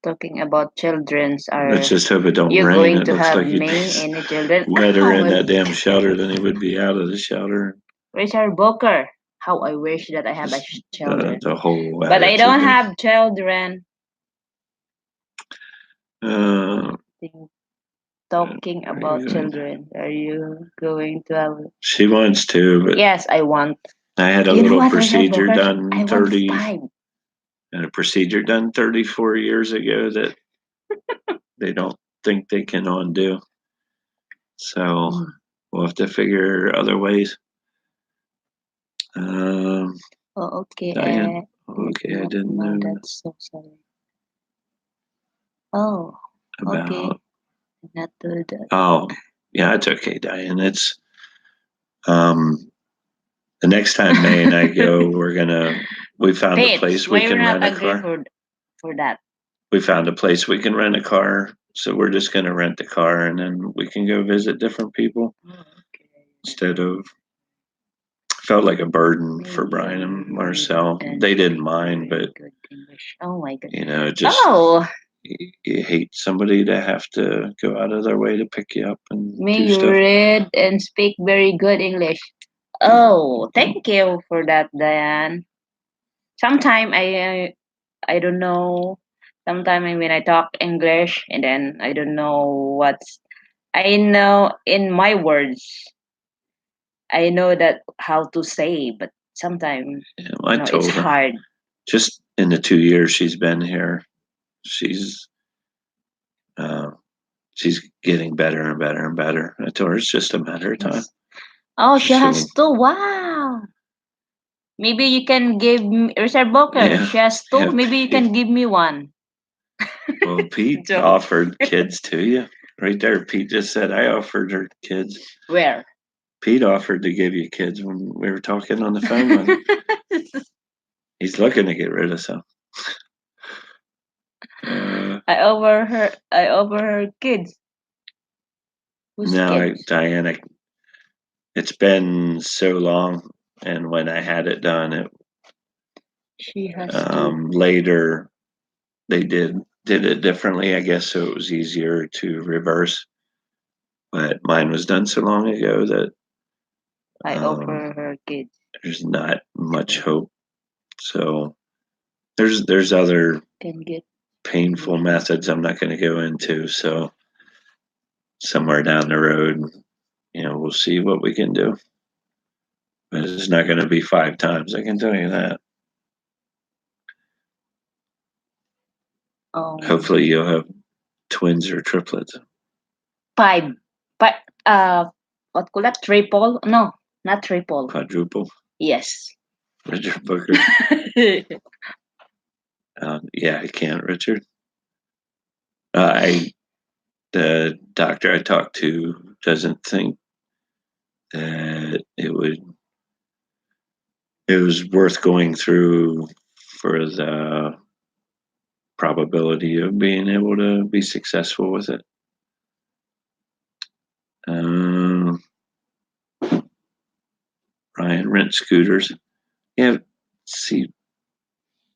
talking about children's are let's just hope it don't you rain. going It to looks have like he'd be me any children? wetter Oh, in that damn shelter than he would be out of the shelter. Richard Booker. How I wish that I have a Just children. the whole But I attitude don't there. have children. Uh, Talking about children. Are you going to have? she wants to, but Yes, I want. I had a You know little what, Richard procedure Booker? done I want 30 5. and a procedure done 34 years ago that they don't think they can undo. So we'll have to figure other ways. Oh, okay. Diane. Okay, I didn't know That's so sorry. Oh, about. okay. Not do that. Oh, yeah, it's okay, Diane. It's the next time May and I go, we found a place we why can we're not rent a agree car. for that? We found a place we can rent a car, so we're just gonna rent the car and then we can go visit different people Oh, okay. instead of felt like a burden for Brian and Marcel. They didn't mind, but Good English. Oh my god. you know, just Oh, you hate somebody to have to go out of their way to pick you up and may do you stuff. read and speak very good English. Oh, thank you for that, Diane. Sometime I don't know. Sometime when I talk English and then I don't know what's I know in my words. I know that how to say, but sometimes You know, I told it's her hard. just in the 2 years she's been here, she's uh, she's getting better and better and better. I told her it's just a matter of time. Yes. Oh, she has She'll- two. Wow. Maybe you can give me Richard Booker. Yeah, She has two. yeah, Maybe you can give me one. Well, Pete Joke. offered kids to you. Right there, Pete just said I offered her kids. Where? Pete offered to give you kids when we were talking on the phone with him. He's looking to get rid of some. I over her kids. Who's No, kids? Diana, it's been so long, and when I had it done, She has two. later they did it differently, I guess, so it was easier to reverse. But mine was done so long ago that I over her kids. there's not much hope. So there's other Can get painful methods I'm not going to go into. So somewhere down the road, we'll see what we can do. But it's not going to be 5 times. I can tell you that. Hopefully, you'll have twins or triplets. 5. But what call that? Triple? No, not triple. Quadruple. Yes. Richard Booker. Yeah, I can't, Richard. The doctor I talked to doesn't think that it was worth going through for the probability of being able to be successful with it. Ryan, rent scooters. Yeah, see,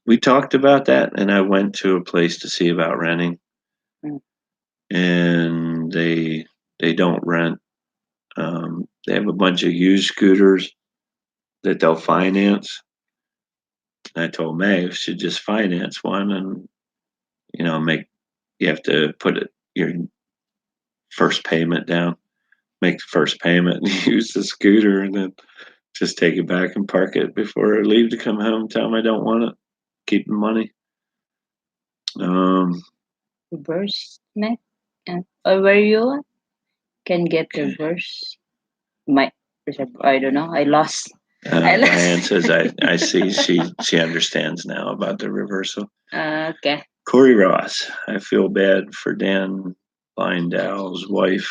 we talked about that, and I went to a place to see about renting, and they don't rent. They have a bunch of used scooters that they'll finance. And I told May we should just finance one, and you have to put your first payment down, make the first payment, and use the scooter, and then just take it back and park it before I leave to come home. Tell them I don't want it. Keep the money. Reverse neck. Where you can get reverse. I don't know. I lost. Diane says I see she understands now about the reversal. Okay. Corey Ross. I feel bad for Dan Lindell's wife.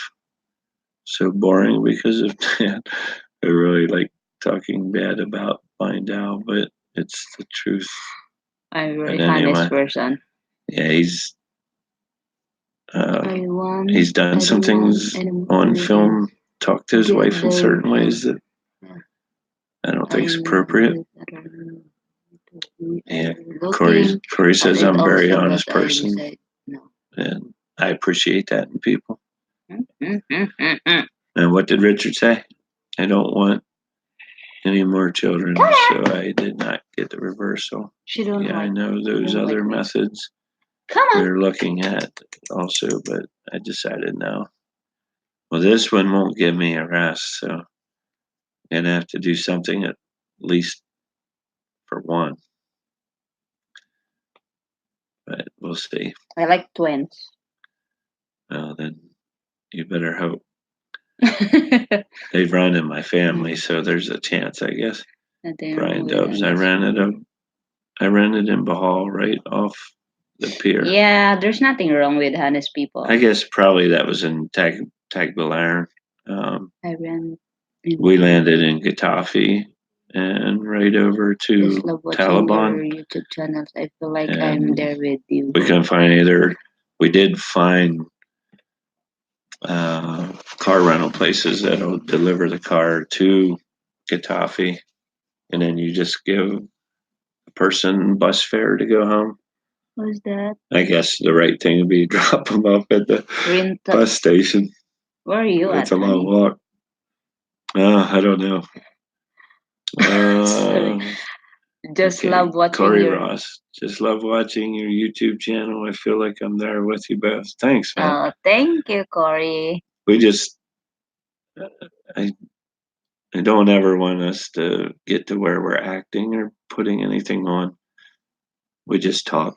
So boring because of Dan. I really like talking bad about Lindell, but it's the truth. I'm a But very honest anyway, person. yeah, he's I want. he's done I some don't want things any more on than film, talked to his get wife in the certain ways that yeah. I don't think is I'm appropriate. Yeah, looking, Corey but says it I'm a very also honest but I person, decide no. and I appreciate that in people. Mm. And what did Richard say? I don't want any more children, so I did not get the reversal. She don't Yeah, I like. know She those don't other like me. methods Come on. we're looking at also, but I decided no. Well, this one won't give me a rest, so I'm gonna have to do something at least for one. But we'll see. I like twins. Well, then you better hope. I They've run in my family, so there's a chance, I guess. think Brian really Dubs. honest. I rented in Bahal right off the pier. Yeah, there's nothing wrong with honest people. I guess probably that was in Tagbilaran. I ran. We landed in Getafe and right over Just to love watching your Taliban. YouTube channels. I feel like I'm And there with you. we couldn't find either. We did find car rental places that'll deliver the car to Getafe, and then you just give a person bus fare to go home. What's that? I guess the right thing would be drop them off at the bus station. Where are you It's at? a long Honey? walk. I don't know. Just okay. love watching Corey your. Ross. Just love watching your YouTube channel. I feel like I'm there with you both. Thanks, man. Oh, thank you, Corey. We just, I don't ever want us to get to where we're acting or putting anything on. We just talk.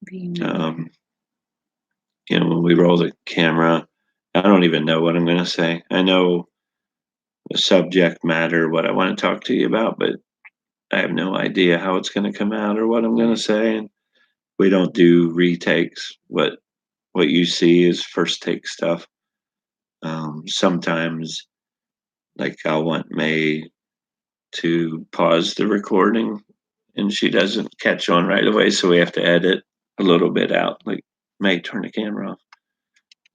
When we roll the camera, I don't even know what I'm going to say. I know the subject matter, what I want to talk to you about, but I have no idea how it's going to come out or what I'm going to say. And we don't do retakes. What you see is first take stuff. Sometimes, like I'll want May to pause the recording, and she doesn't catch on right away, so we have to edit a little bit out. Like May, turn the camera off.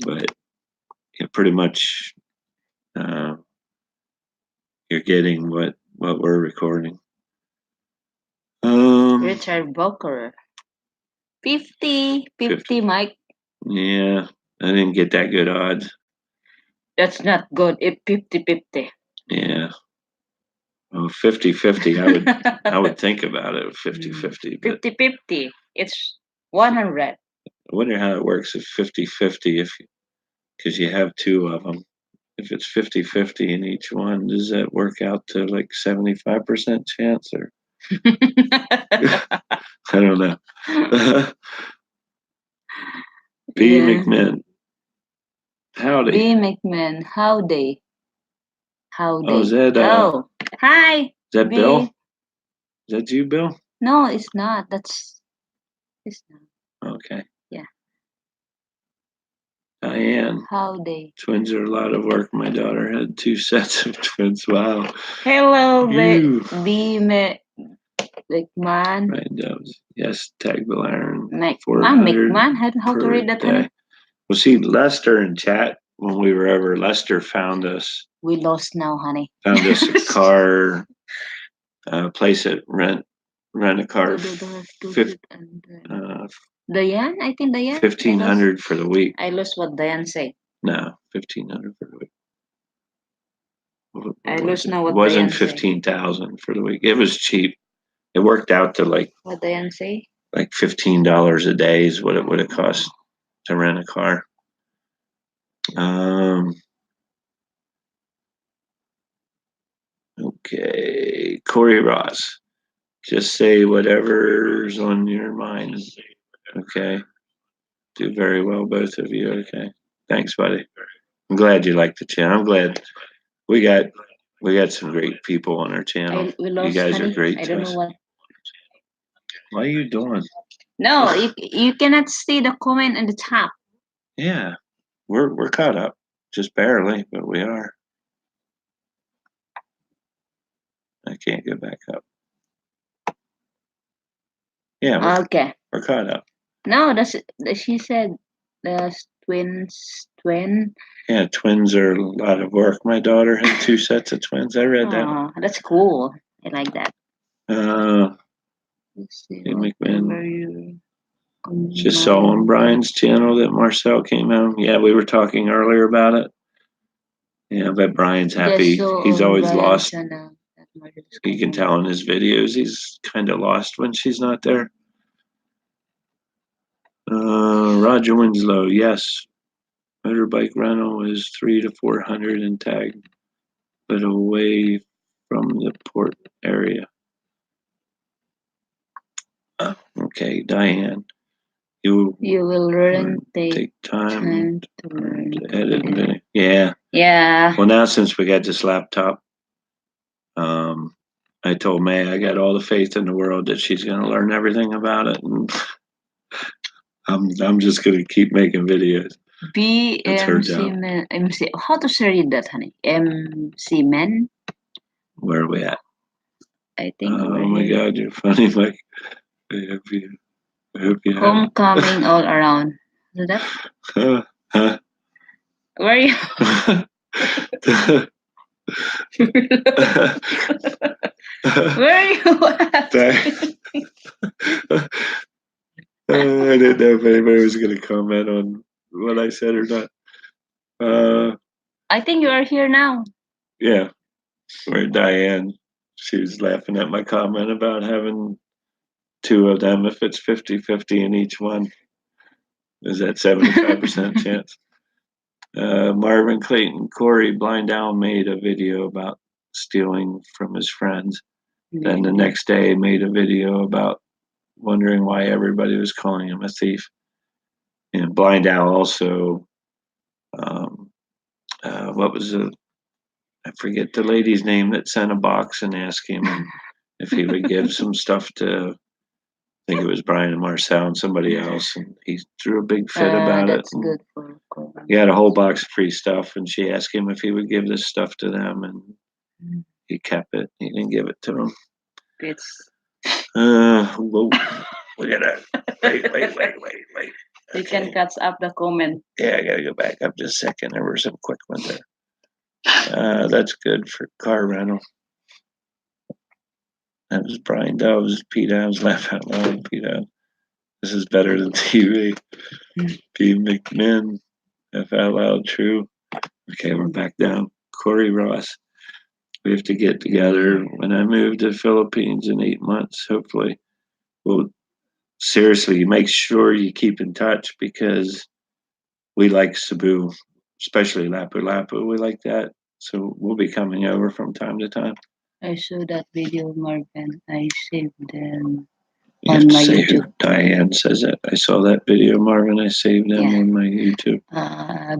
But pretty much, you're getting what we're recording. Richard Boker. 50, Mike. Yeah, I didn't get that good odds. That's not good. If 50-50. Yeah. Well, 50-50, I would think about it 50-50. 50-50. It's 100. I wonder how it works if 50-50 because you have two of them. If it's 50-50 in each one, does that work out to like 75% chance or? I don't know. B. McMahon. Howdy. B. McMahon. Howdy. Oh, is that, hi. Is that B. Bill? Is that you, Bill? No, it's not. It's not. Okay. Yeah. Diane. Howdy. Twins are a lot of work. My daughter had 2 sets of twins. Wow. Hello, B. McMahon. Right, yes, Tagbilaran. McMahon. How to read that, honey? Well, see, Lester in chat, when we were over, Lester found us. We lost now, honey. Found us a car, place at rent a car. Diane, I think Diane. 1,500 for the week. I lost what Diane said. No, 1,500 for the week. I lost now what It wasn't Diane 15,000 for the week. It was cheap. It worked out to like what Diane say. Like $15 a day is what it would have cost to rent a car. Okay, Corey Ross. Just say whatever's on your mind. Okay. Do very well, both of you. Okay. Thanks, buddy. I'm glad you like the channel. I'm glad we got some great people on our channel. You guys are great. I don't know what. What are you doing? No, you cannot see the comment on the top. Yeah, we're caught up, just barely, but we are. I can't get back up. Yeah, Okay. we're caught up. No, she said the twin. Yeah, twins are a lot of work. My daughter had 2 sets of twins. I read that. Oh, that's cool. I like that. Let's see, Hey, what McMahon. number you Just saw on Brian's channel that Marcel came out. Yeah, we were talking earlier about it. Yeah, but Brian's happy. He's always lost. You can tell in his videos he's kind of lost when she's not there. Roger Winslow, yes. Motorbike rental is 300 to 400 in tag, but away from the port area. Okay, Diane. You will learn take time to learn to edit video. Yeah. Yeah. Well, now since we got this laptop, I told May I got all the faith in the world that she's going to learn everything about it, and I'm just going to keep making videos. That's her job. MC. How to read that, honey? MC men. Where are we at? I think. Oh my God, you're funny, Mike. I hope you Homecoming all around. Is that? Huh? Where are you? Where are you at? I didn't know if anybody was going to comment on what I said or not. I think you are here now. Yeah, where Diane, she was laughing at my comment about having 2 of them if it's 50-50 in each one. Is that 75% chance? Marvin Clayton, Corey Blind Owl made a video about stealing from his friends. Then the next day made a video about wondering why everybody was calling him a thief. And Blind Owl also, what was the, I forget the lady's name that sent a box and asked him if he would give some stuff to, I think it was Brian and Marcel and somebody else, and he threw a big fit about it. That's good for He had a whole box of free stuff, and she asked him if he would give this stuff to them, and he kept it. He didn't give it to them. It's. Whoa, look at that. Wait. You can catch up the comment. Yeah, I gotta go back up just a second. There were some quick ones there. That's good for car rental. That was Brian Doves, Pete Adams, laugh out loud, Pete Adams. This is better than TV. P. McMinn, laugh out loud, true. Okay, we're back down. Corey Ross. We have to get together when I move to the Philippines in 8 months, hopefully. Well, seriously, make sure you keep in touch because we like Cebu, especially Lapu-Lapu. We like that. So we'll be coming over from time to time. I saw that video, Marvin. I saved them you on my YouTube. Diane says that. I saw that video, Marvin. I saved them on my YouTube.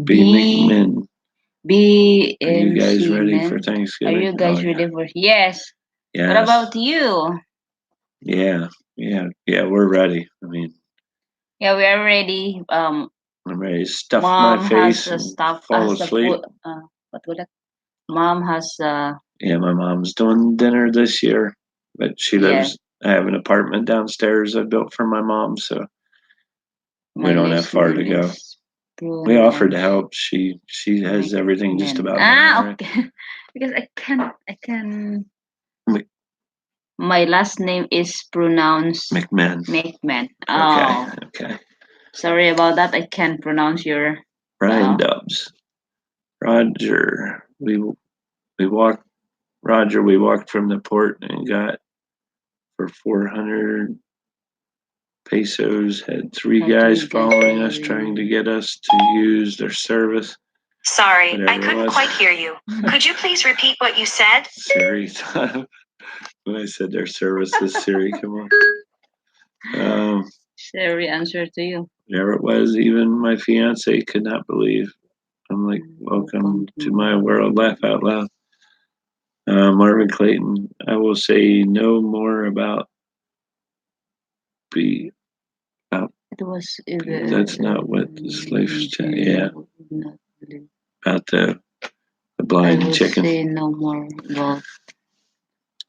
B. McMinn. Are you guys ready for Thanksgiving? Are you guys ready for? Yes. Yes. What about you? Yeah, we're ready. I mean, yeah, we are ready. I'm ready to stuff my face and fall asleep. What would that? Mom has. Yeah, my mom's doing dinner this year, but she lives. I have an apartment downstairs I built for my mom, so we don't have far to go. We offered to help. She has everything just about done. Okay. Because I can. My last name is pronounced McMahon. McMahon. Oh. Okay. Sorry about that. I can't pronounce your. Brian Dubs. Roger. We walked. Roger. We walked from the port and got for 400 pesos. Had 3 guys following us, trying to get us to use their service. Sorry, I couldn't quite hear you. Could you please repeat what you said? Siri. When I said their service is Siri, come on. Siri answer to you. Whatever it was, even my fiance could not believe. I'm like, welcome to my world. Laugh out loud. Marvin Clayton. I will say no more about It was. That's not what the slaves check. Yeah, Not really. about the I blind will chicken. say no more. Well,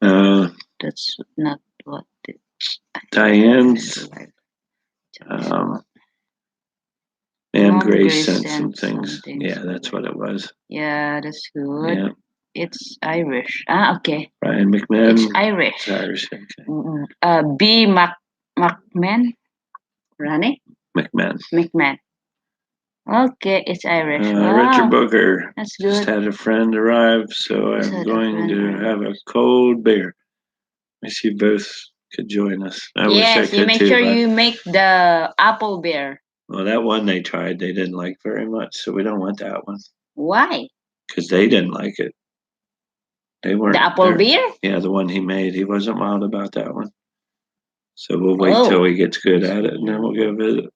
Uh, that's not what. Diane's and Mom Grace Grace sent some sent things. some things Yeah, that's over. what it was. Yeah, that's good. Yeah, It's Irish. Ah, okay. Brian It's McMahon. Irish. It's Irish. Okay. B. McMahon. Rani? McMahon. McMahon. Okay, it's Irish. Richard Wow, Booker that's just good. had a friend arrive, so Just I'm had a going friend to have a cold beer. I wish you both could join us. I wish I Yes, you could make too. sure But, you make the apple beer. well, that one they tried, they didn't like very much, so we don't want that one Why? because they didn't like it. They weren't. The apple they're- beer? Yeah, the one he made, he wasn't wild about that one. So we'll wait till Oh, he gets good at it, and then we'll go visit.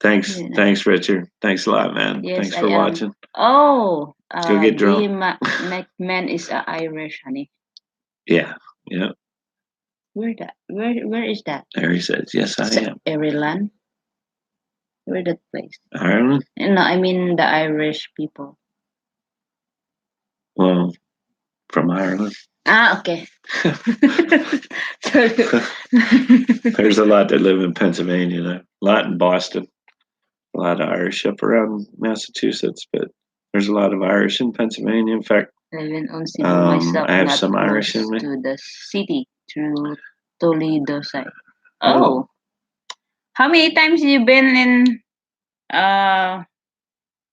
Thanks, Yeah. thanks, Richard. Thanks a lot, man. yes, Thanks I for am. watching. Oh, Go get B. drunk. McMahon is Irish, honey. Yeah, yeah. Where is that? There he says, "Yes, I am." Ireland? Where that place? Ireland. No, I mean the Irish people. Well, from Ireland. Ah, okay. Sorry. There's a lot that live in Pennsylvania, though. A lot in Boston. A lot of Irish up around Massachusetts, but there's a lot of Irish in Pennsylvania. In fact, I went on Cebu myself, I have not some Irish close in me. to the city through Toledo side. Oh. Oh, how many times you been in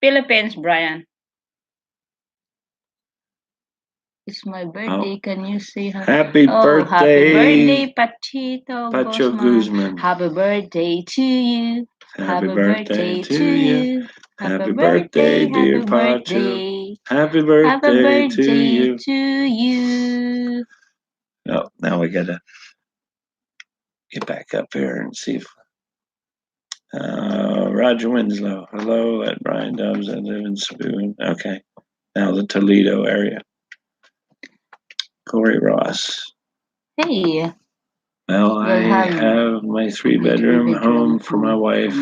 Philippines, Brian? It's my birthday. Can you say hi? Happy Oh, birthday, happy birthday, Pachito Pacho Guzman. Guzman. Happy birthday to you. Happy birthday to you. Happy Happy birthday, dear happy Pacho. birthday. Happy Happy birthday to birthday you. to you. Oh, now we gotta get back up here and see if Roger Winslow. Hello, at Brian Dubs. I live in Spoon. Okay. Now the Toledo area. Corey Ross. Hey, Well, I We'll have my 3-bedroom home for my wife,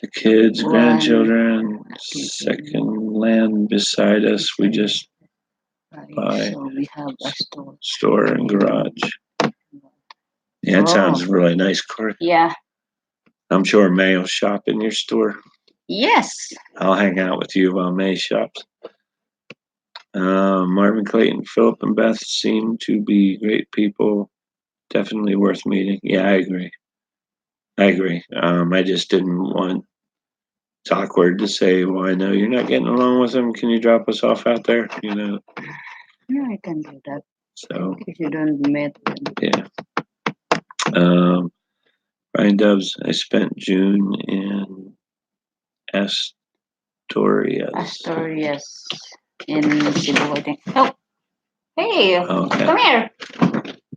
the kids, One, grandchildren, two, second land beside us. We just buy So we have a store. store and garage. Yeah, it sounds really nice, Corey. Yeah. I'm sure May will shop in your store. Yes. I'll hang out with you while May shops. Marvin Clayton, Philip, and Beth seem to be great people. Definitely worth meeting. Yeah, I agree. I just didn't want. It's awkward to say, "Well, I know you're not getting along with them. Can you drop us off out there?" You know. Yeah, I can do that. So If you don't meet them. yeah. Brian Dubs. I spent June in Astorias. In Cebu, I think. Oh, hey, Okay. come here.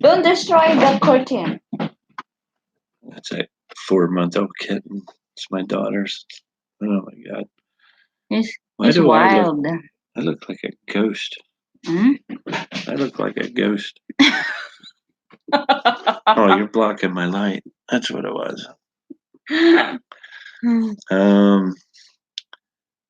Don't destroy the curtain. That's a 4-month-old kitten. It's my daughter's. Oh my god. It's wild. I look like a ghost. Hmm? I look like a ghost. Oh, you're blocking my light. That's what it was.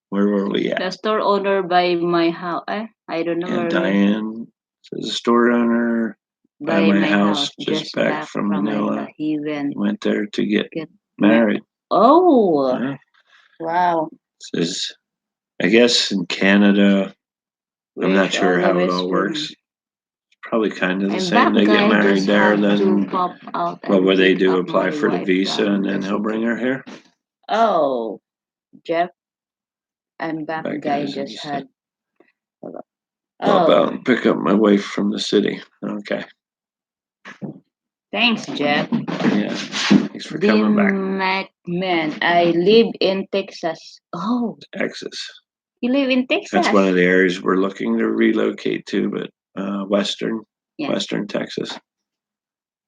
Where were we at? The store owner by my house. I don't know. And Diane says the store owner by my house just back from Manila. He went there to get married. Oh, Yeah. wow. Says, I guess in Canada, I'm not sure how it all works. Probably kind of the same. They get married there, then what would they do? Apply for the visa, and then he'll bring her here. Oh, Jeff, I'm back. That Guy guy's just had. Pop out and pick up my wife from the city. Okay. Thanks, Jeff. Yeah. Thanks for coming back. Man, I live in Texas. Oh, Texas. You live in Texas? That's one of the areas we're looking to relocate to, but western Texas.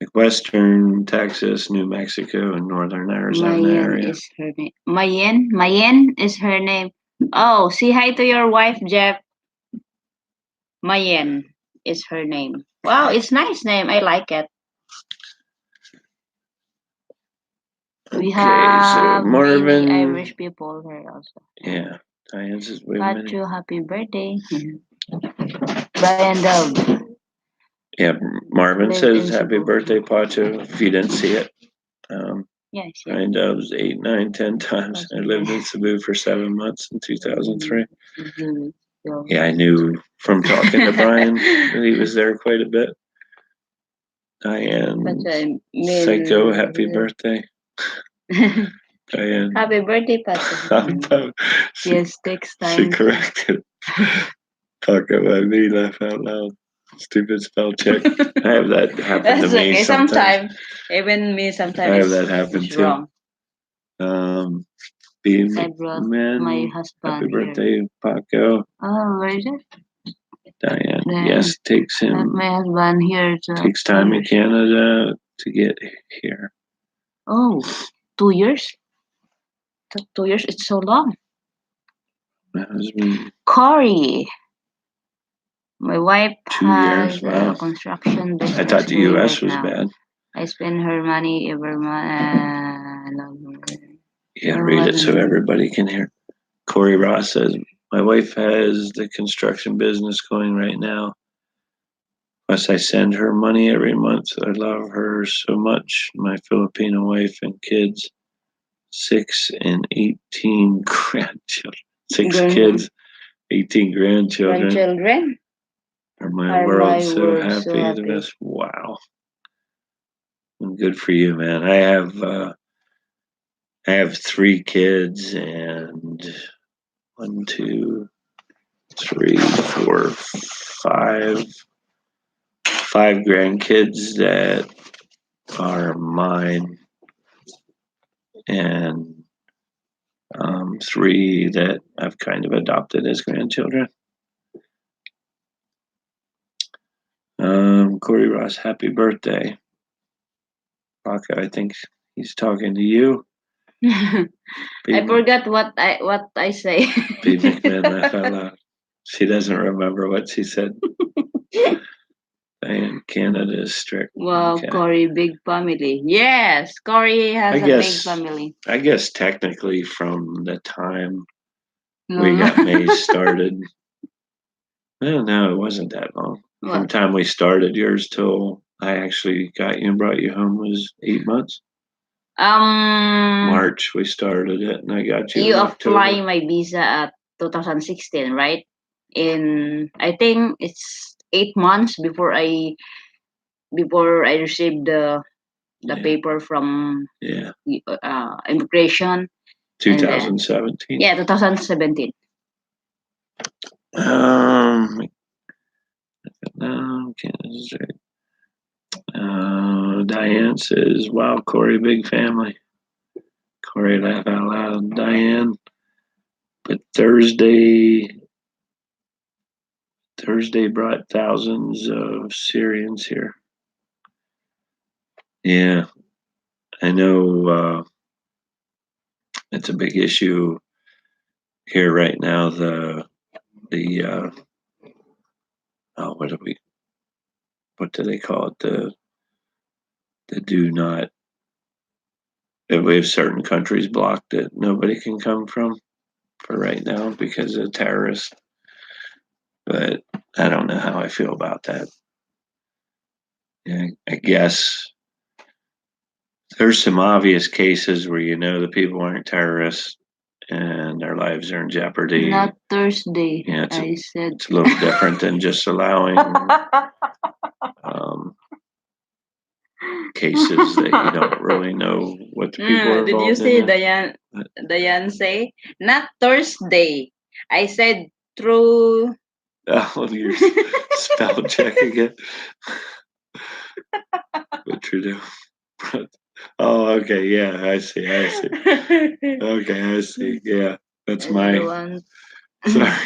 Like western Texas, New Mexico, and northern Arizona area. Is her name. Mayen is her name. Oh, say hi to your wife, Jeff. Mayen is her name. Wow, it's nice name. I like it. We Okay, so have many Marvin. Irish people here also. Yeah, Diane's is way many. Pacho, happy birthday. Brian Dove. Yeah, Marvin Live says in happy Cebu. birthday, Pacho. If you didn't see it, Yes, yes. Brian Dove's 8, 9, 10 times. I lived in Cebu for 7 months in 2003. Yeah, I knew from talking to Brian that he was there quite a bit. Diane, Psycho, happy birthday. Diane. Happy birthday, Pacho. Yes, takes She time. corrected. Talk about me, laugh out loud. Stupid spell check. I have that happen to That's me okay. sometimes. Sometimes, even me, sometimes I have that happen it's too. wrong. Being I brought man, my happy husband birthday, Paco. Oh, where is it? Diane. Then Yes, takes I have him. my husband here. Takes time in Canada to get here. Oh, 2 years? 2 years? It's so long. My husband. Corey. My wife 2 has years. Wow. a construction business. I thought the going U.S. right was now. bad. I spend her money every month. Yeah, read it so everybody can hear. Corey Ross says, my wife has the construction business going right now. Plus, I send her money every month. I love her so much. My Filipino wife and kids, 6 and 18 grandchildren. 6 kids, 18 grandchildren. Grandchildren? Are my Are world my so world happy? so The happy. best. Wow. Good for you, man. I have 3 kids and 1, 2, 3, 4, 5 grandkids that are mine, and 3 that I've kind of adopted as grandchildren. Corey Ross, happy birthday. Paco, I think he's talking to you. I forgot what I say. B. McMahon, laugh out loud. She doesn't remember what she said. And Canada is strict. Wow, Okay. Corey, big family. Yes, Corey has a big family. I guess technically from the time we got Maze started. Well, no, it wasn't that long. From the time we started yours till I actually got you and brought you home was 8 months. March we started it, and I got you. You apply my visa at 2016, right? I think it's 8 months before I received the paper from immigration. 2017. Yeah, 2017. Diane says, wow, Corey, big family. Corey, laugh out loud. Diane, but Thursday brought thousands of Syrians here. Yeah, I know it's a big issue here right now. What do they call it? The do not. We have certain countries blocked that nobody can come from for right now because of terrorists. But I don't know how I feel about that. Yeah, I guess there's some obvious cases where the people aren't terrorists and their lives are in jeopardy. Not Thursday. Yeah, I said it's a little different than just allowing cases that you don't really know what the people are involved in. Did you see Diane say not Thursday? I said through. Oh, your spell check again. What Trudeau? Oh, okay. Yeah, I see. Okay, I see. Yeah, that's my. Sorry.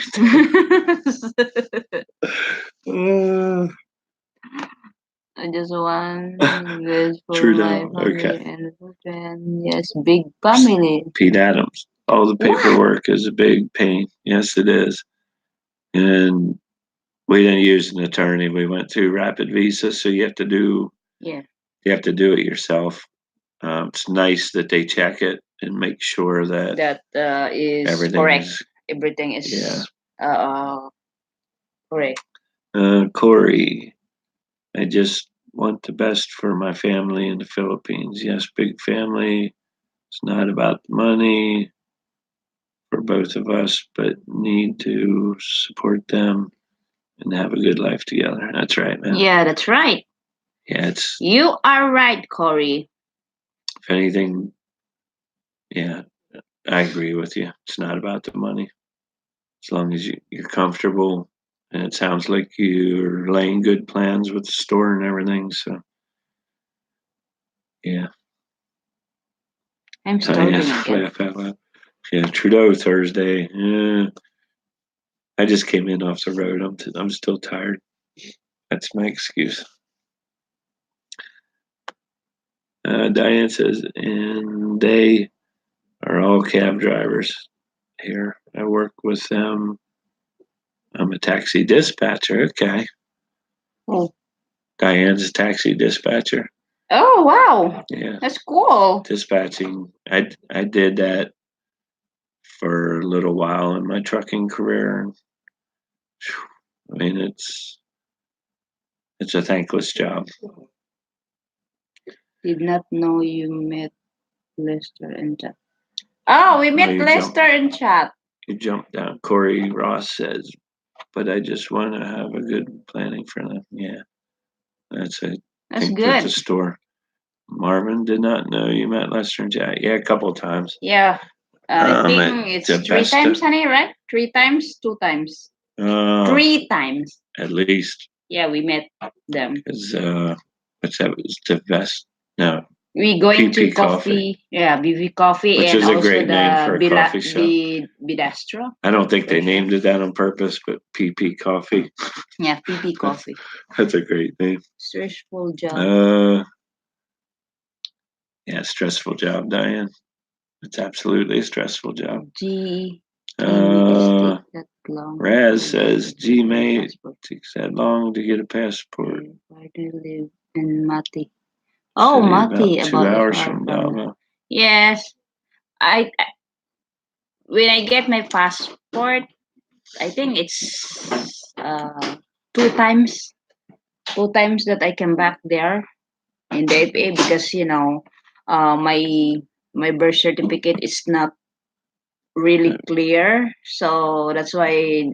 I just want this for Trudeau. my family Okay. and friend. Yes, big family. Pete Adams. All the paperwork is a big pain. Yes, it is. And we didn't use an attorney. We went through Rapid Visa, so you have to do. Yeah. You have to do it yourself. It's nice that they check it and make sure that That is everything correct. is. Everything is Yeah. correct. Corey, I just want the best for my family in the Philippines. Yes, big family. It's not about the money for both of us, but need to support them and have a good life together. That's right, man. Yeah, that's right. Yeah, it's You are right, Corey. if anything, yeah, I agree with you. It's not about the money. As long as you're comfortable, and it sounds like you're laying good plans with the store and everything. So, yeah. I'm starving again. Laugh out loud. Yeah, Trudeau Thursday. I just came in off the road. I'm still tired. That's my excuse. Diane says, and they are all cab drivers here. I work with them. I'm a taxi dispatcher. Okay. Oh. Diane's a taxi dispatcher. Oh wow. Yeah. That's cool. Dispatching. I did that for a little while in my trucking career. I mean, it's a thankless job. Did not know you met Lester in chat. Oh, we met Lester in chat. You jumped down. Corey Ross says, but I just want to have a good planning for them. Yeah, that's it. That's Think good. At the store. Marvin did not know you met Lester and Jack. Yeah, a couple of times. Yeah. I think it's 3 times, honey, right? 3 times, 2 times. 3 times. At least. Yeah, we met them. Because what's that? It's the best. No. We going PP to coffee. Yeah, BV Coffee, which and is a also great name for a coffee shop. the Bidastro. I don't think they named it that on purpose, but PP Coffee. Yeah, PP Coffee. That's a great name. Stressful job. Yeah, stressful job, Diane. It's absolutely a stressful job. Raz says, gee, mate, it takes that long to get a passport. Why do you live in Mati? Oh, Mati, about 2 hours from Davao. Yes, I when I get my passport, I think it's 2 times, 2 times that I come back there in the FA because my birth certificate is not really clear, so that's why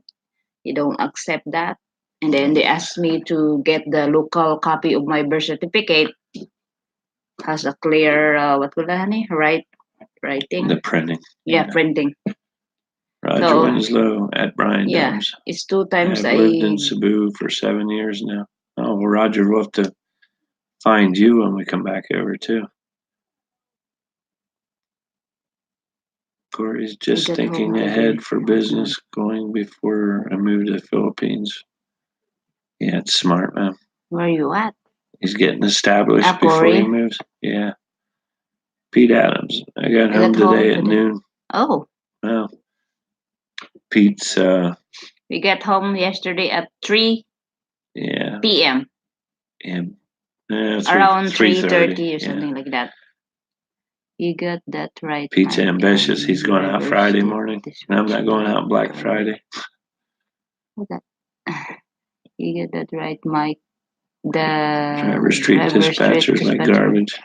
you don't accept that. And then they asked me to get the local copy of my birth certificate, has a clear what call that, honey? Writing. The printing. Yeah, printing. Roger Winslow at Brian Domes. It's 2 times I've lived in Cebu for 7 years now. Oh, well, Roger, we'll have to find you when we come back over too. Corey's just thinking ahead for business going before I move to the Philippines. Yeah, it's smart, man. Where are you at? He's getting established before he moves. Yeah. Pete Adams. I got home today at noon. Oh. Well, Pete's we got home yesterday at 3 p.m. Yeah. Around 3:30 or something like that. You got that right. Pete's ambitious. He's going out Friday morning. And I'm not going out Black Friday. You get that right, Mike. The Driver's Street dispatchers like garbage.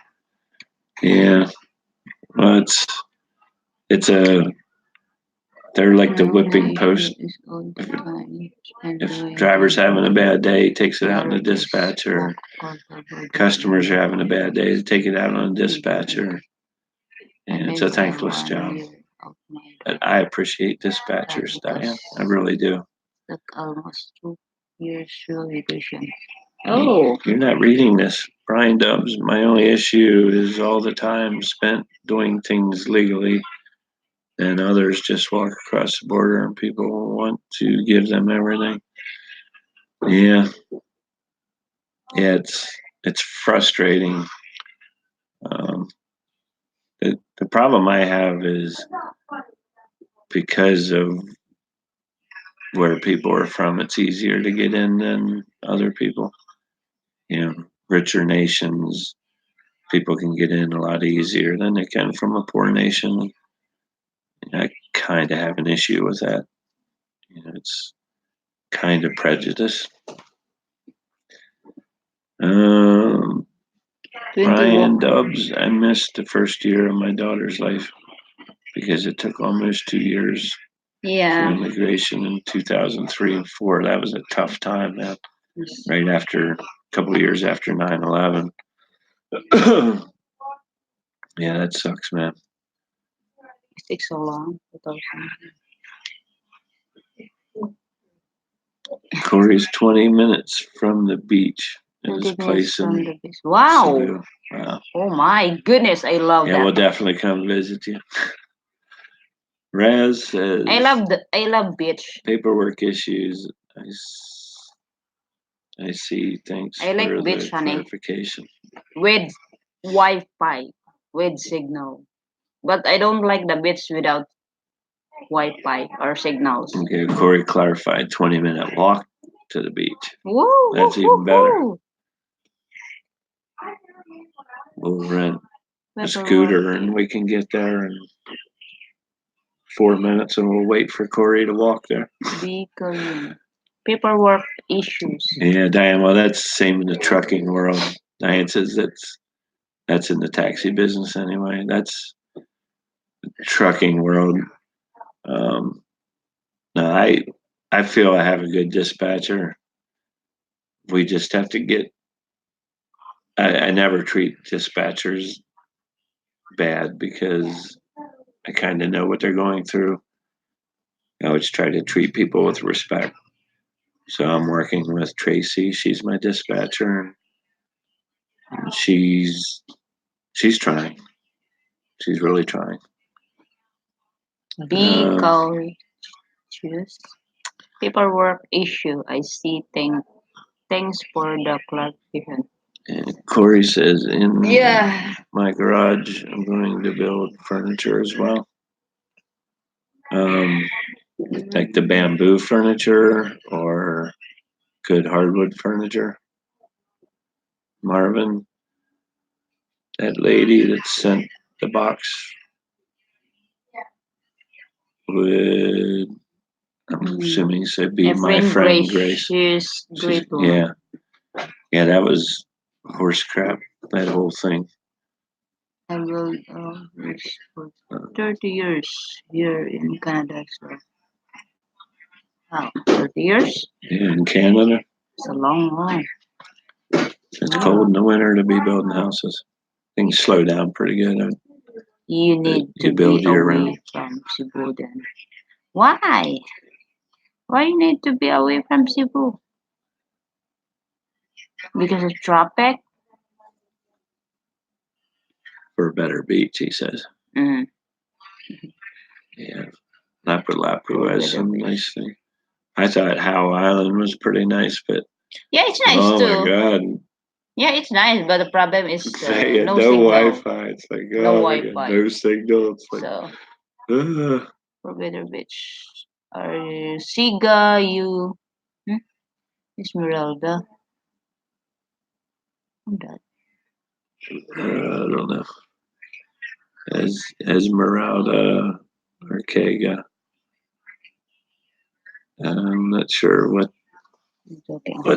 Yeah. Well, they're like the whipping post. If driver's having a bad day, he takes it out on the dispatcher. Customers are having a bad day, take it out on the dispatcher. And it's a thankless job. I appreciate dispatchers, Diane. I really do. Almost 2 years rehabilitation. Oh. You're not reading this. Brian Dubs, my only issue is all the time spent doing things legally. And others just walk across the border and people want to give them everything. Yeah. Yeah, it's frustrating. The problem I have is because of where people are from, it's easier to get in than other people. Richer nations people can get in a lot easier than they can from a poor nation. I kind of have an issue with that. It's kind of prejudice. Ryan 21. Dubs, I missed the first year of my daughter's life because it took almost 2 years for Yeah. immigration in 2003 and 4. That was a tough time, man. Right after a couple of years after 9/11. Yeah, that sucks, man. It takes so long. 2000. Corey's 20 minutes from the beach at 20 his minutes place from in the beach. Wow. Cebu. Wow. Oh my goodness, I love Yeah, that. we'll definitely come visit you. Raz says, I love beach. paperwork issues. I see. Thanks I like for beach, the honey. clarification. With Wi-Fi, with signal. But I don't like the beach without Wi-Fi or signals. Okay, Corey clarified 20-minute walk to the beach. Woo, That's woo, even woo, better. woo. We'll rent a Paperwork. scooter and we can get there in 4 minutes and we'll wait for Corey to walk there. Because paperwork issues. Yeah, Diane, well, that's the same in the trucking world. Diane says that's in the taxi business anyway. That's the trucking world. No, I feel I have a good dispatcher. We just have to get. I never treat dispatchers bad because I kind of know what they're going through. I always try to treat people with respect. So I'm working with Tracy. She's my dispatcher, and she's trying. She's really trying. Because paperwork issue. I see. Thanks for the clarification. And Corey says, in Yeah. my garage, I'm going to build furniture as well. Like the bamboo furniture or good hardwood furniture. Marvin, that lady that sent the box would, I'm assuming, said be my friend Grace. She's grateful. Yeah. Yeah, that was horse crap, that whole thing. I will wish for 30 years here in Canada. So, wow, 30 years? Yeah, in Canada. It's a long. It's cold in the winter to be building houses. Things slow down pretty good. You need You to build be year away round. from Cebu then. Why? Why you need to be away from Cebu? Because of traffic? For a better beach, he says. Mm. Yeah. Lapu has Better some beach. nice things. I thought Howe Island was pretty nice, but Yeah, it's nice oh too. my god. Yeah, it's nice, but the problem is They had no no signal. Wi-Fi. It's like, No oh my god, Wi-Fi. no signal. It's like, So, ugh. for better beach. Or Siga, you. Esmeralda. What's that? I don't know. Esmeralda Ortega. I'm not sure what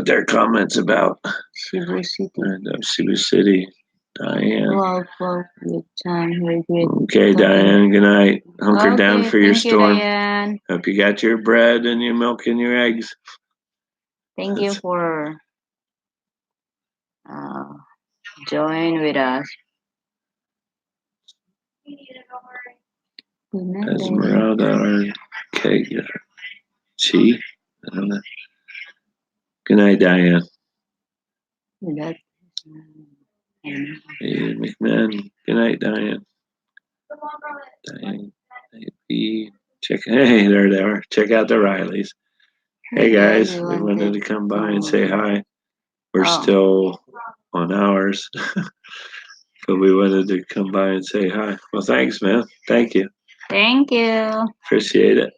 their comments about. Cebu City. And Cebu City. Diane. Well, good time. Very good. Okay, Diane. Good night. Hunker down for your Thank you, storm. Diane. Hope you got your bread and your milk and your eggs. Thank you for join with us. Good night, Diane. Esmeralda Ortega. Chi? I don't know. Good night, Diane. Good night. Hey, McMahon. Good night, Diane. Diane. Check. Hey, there they are. Check out the Rileys. Hey guys, we wanted to come by and say hi. We're still on ours, but we wanted to come by and say hi. Well, thanks, man. Thank you. Thank you. Appreciate it.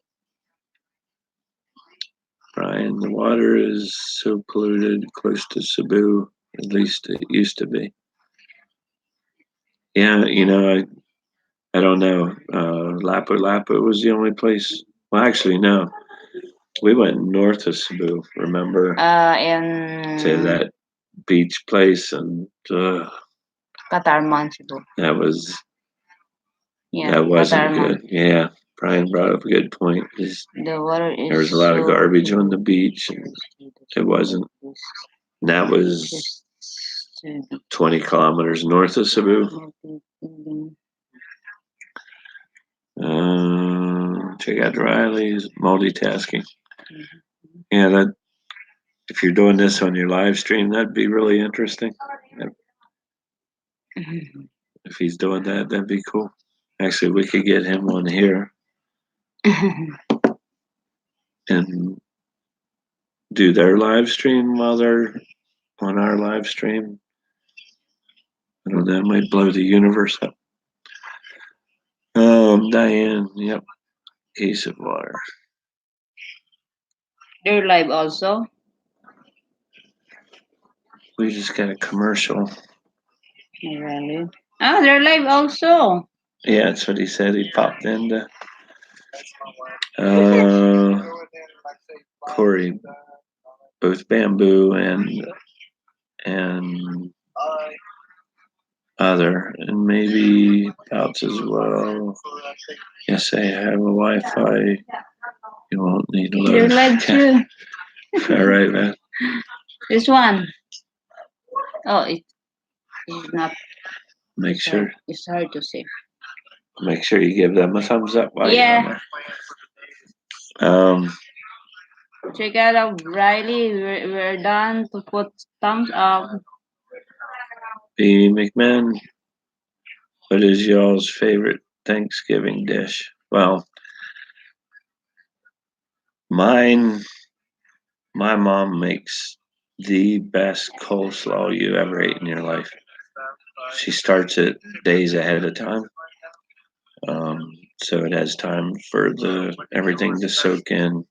Brian, the water is so polluted close to Cebu. At least it used to be. Yeah, I don't know. Lapu Lapu was the only place. Well, actually, no. We went north of Cebu. Remember to In that beach place, and Catarman, Cebu. that was Yeah, that wasn't Catarman. good. Yeah, Brian brought up a good point. The water is There was a lot of so garbage on the beach, and it wasn't. And that was 20 kilometers north of Cebu. Check out Riley's multitasking. Yeah, that if you're doing this on your live stream, that'd be really interesting. If he's doing that, that'd be cool. Actually, we could get him on here and do their live stream while they're on our live stream. I don't know, that might blow the universe up. Diane, yep, case of water. They're live also. We just got a commercial. Really? Oh, they're live also. Yeah, that's what he said. He popped into. Uh, Corey, both bamboo and other, and maybe Pouts as well. Yes, I have a Wi-Fi. You won't need a They're load. live too. All right, man. This one. Oh, it's not. Make sure. It's hard to see. Make sure you give them a thumbs up while you're on Yeah. there. Check it out, Riley. We're done to put thumbs up. B. McMahon, what is y'all's favorite Thanksgiving dish? Well, my mom makes the best coleslaw you ever ate in your life. She starts it days ahead of time, so it has time for everything to soak in.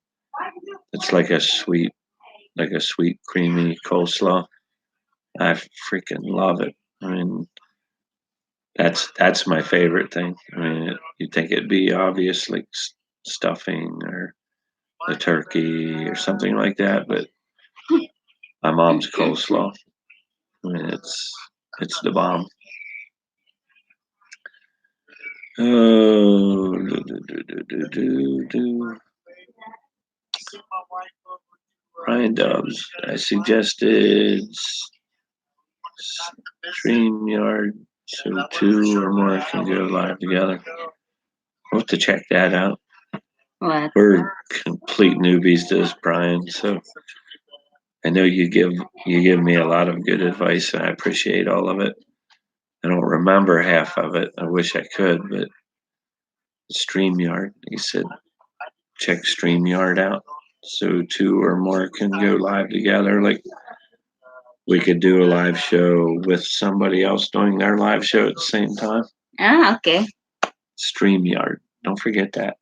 It's like a sweet, creamy coleslaw. I freaking love it. I mean, that's my favorite thing. I mean, you'd think it'd be obvious like stuffing or the turkey or something like that, but my mom's coleslaw. I mean, it's the bomb. Oh, Ryan Dubs. I suggested StreamYard so two or more can go live together. We'll have to check that out. What? We're complete newbies to this, Brian. So I know you give me a lot of good advice, and I appreciate all of it. I don't remember half of it. I wish I could, but StreamYard. He said check StreamYard out so two or more can go live together. Like we could do a live show with somebody else doing their live show at the same time. Ah, okay. StreamYard. Don't forget that.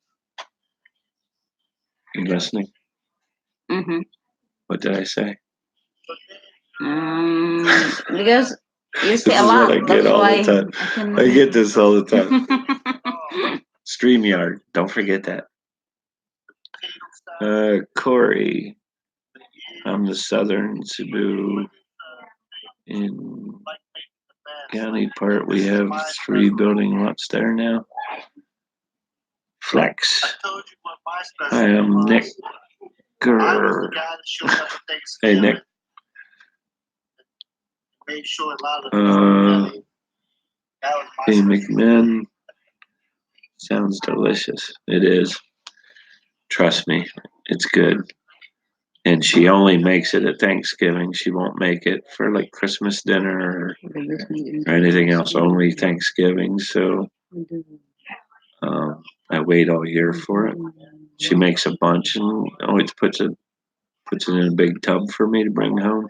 You listening? Mm-hmm. What did I say? Because you say This a is lot. what I get That's all why the time. I get this all the time. StreamYard. Don't forget that. Corey. I'm the Southern Cebu. In county part, we have 3 building lots there now. Flex. I am Nick. Hey, Nick. Hey, McMahon. Sounds delicious. It is. Trust me, it's good. And she only makes it at Thanksgiving. She won't make it for like Christmas dinner or anything else. Only Thanksgiving. So I wait all year for it. She makes a bunch and always puts it in a big tub for me to bring home.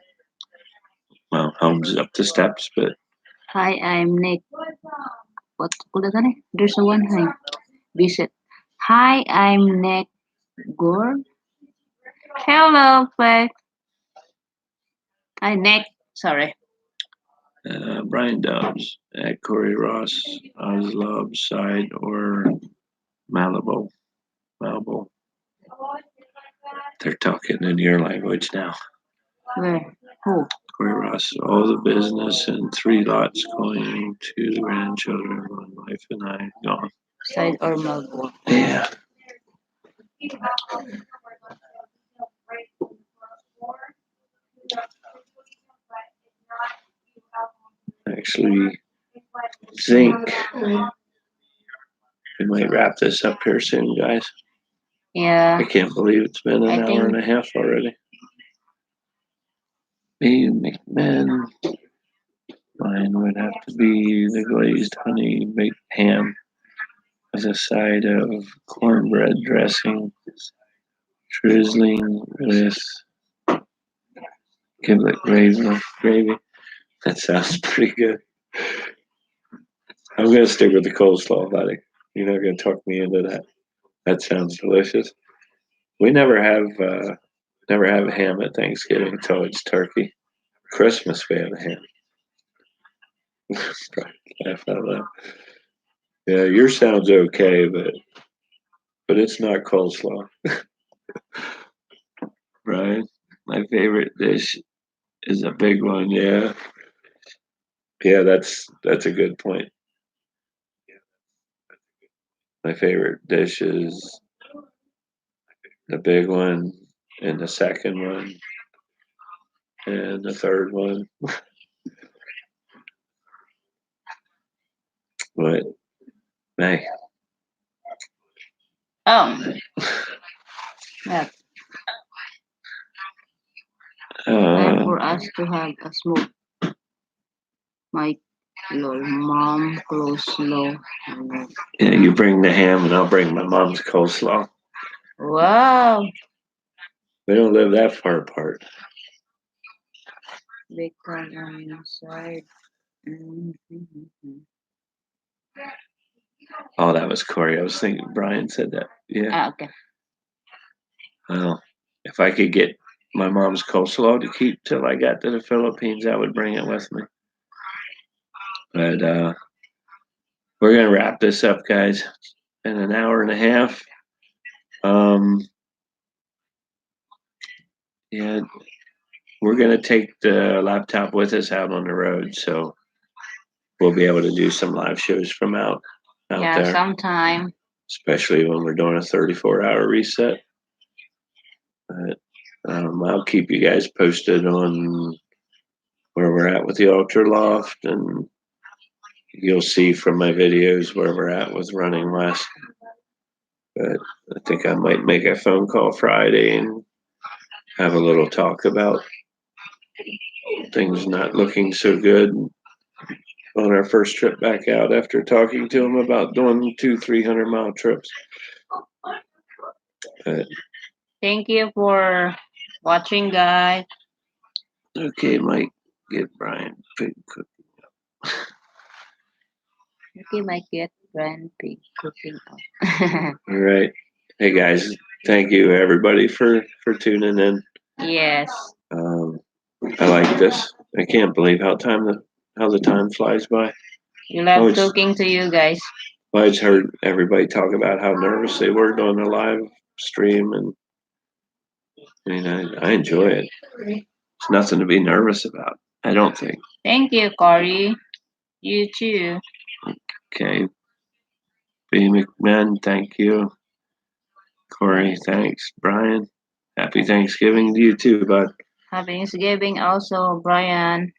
Well, home's up the steps, but Hi, I'm Nick. What? There's a one. Hi. Visit. Hi, I'm Nick Gore. Hello, Flex. Hi, Nick. Sorry. Brian Dubs at Corey Ross, Oslob side or Malibu. Malibu. They're talking in your language now. Where? Who? Corey Ross, all the business and 3 lots going to the grandchildren. My wife and I gone. Side or Melbourne? Yeah. Actually, zinc. We might wrap this up here soon, guys. Yeah. I can't believe it's been an hour and a half already. B. McMahon. Mine would have to be the glazed honey baked ham with a side of cornbread dressing, drizzling with giblet gravy. That sounds pretty good. I'm gonna stick with the coleslaw, buddy. You're not gonna talk me into that. That sounds delicious. We never have ham at Thanksgiving until it's turkey. Christmas we have a ham. Laugh out loud. Yeah, yours sounds okay, but it's not coleslaw. Right? My favorite dish is a big one, yeah. Yeah, that's a good point. My favorite dish is the big one and the second one and the third one. But hey. Oh. Yeah. Time for us to have a smoke. My mom coleslaw. Yeah, you bring the ham and I'll bring my mom's coleslaw. Wow. We don't live that far apart. Bacon on the side. Mm-hmm. Oh, that was Corey. I was thinking Brian said that. Yeah. Ah, okay. Well, if I could get my mom's coleslaw to keep till I got to the Philippines, I would bring it with me. But we're gonna wrap this up, guys. It's been an hour and a half. Yeah, we're gonna take the laptop with us out on the road, so we'll be able to do some live shows from out there. Sometime. Especially when we're doing a 34-hour reset. But I'll keep you guys posted on where we're at with the Ultra Loft, and you'll see from my videos where we're at with Running West. But I think I might make a phone call Friday and have a little talk about things not looking so good on our first trip back out after talking to them about doing 200-300 mile trips. But thank you for watching, guys. Okay, Mike, get Brian pig cooking up. Okay, Mike, get Brian pig cooking up. All right. Hey guys, thank you everybody for tuning in. Yes. I like this. I can't believe how the time flies by. We love talking to you guys. I just heard everybody talk about how nervous they were on the live stream, and I enjoy it. It's nothing to be nervous about, I don't think. Thank you, Corey. You too. Okay. B. McMahon, thank you. Corey, thanks. Brian, happy Thanksgiving to you too, bud. Happy Thanksgiving also, Brian.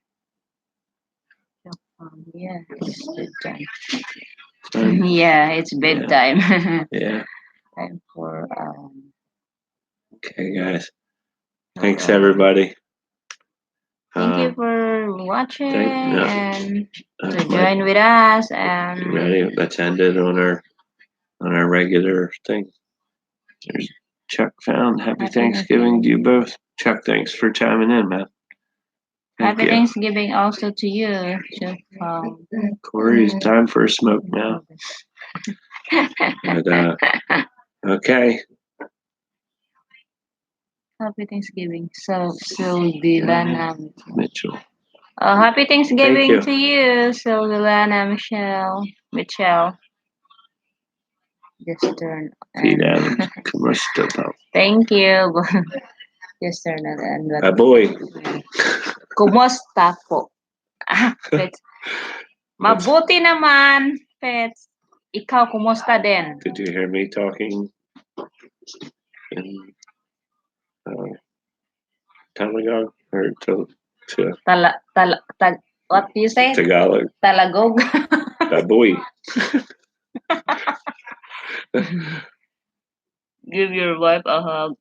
Yeah, it's bedtime. Yeah, it's bedtime. Yeah. Time for Okay, guys. Thanks everybody. Thank you for watching and to join with us. And ready? Let's end it on our regular thing. There's Chuck found. Happy Thanksgiving to you both. Chuck, thanks for chiming in, man. Happy Thanksgiving also to you, Chuck. Corey, it's time for a smoke now. But, okay. Happy Thanksgiving. So Dylan Mitchell. Happy Thanksgiving you. to you, Silvana, Michelle. Just turn Feed and Adam. Commercial. thank you. Just turn it and Boy. Kumusta po? Pets. Mabuti naman, Pets. Ikaw, kumusta din? Did you hear me talking in Tagalog or to What do you say? Tagalog? Talagog. Baboy. Give your wife a hug.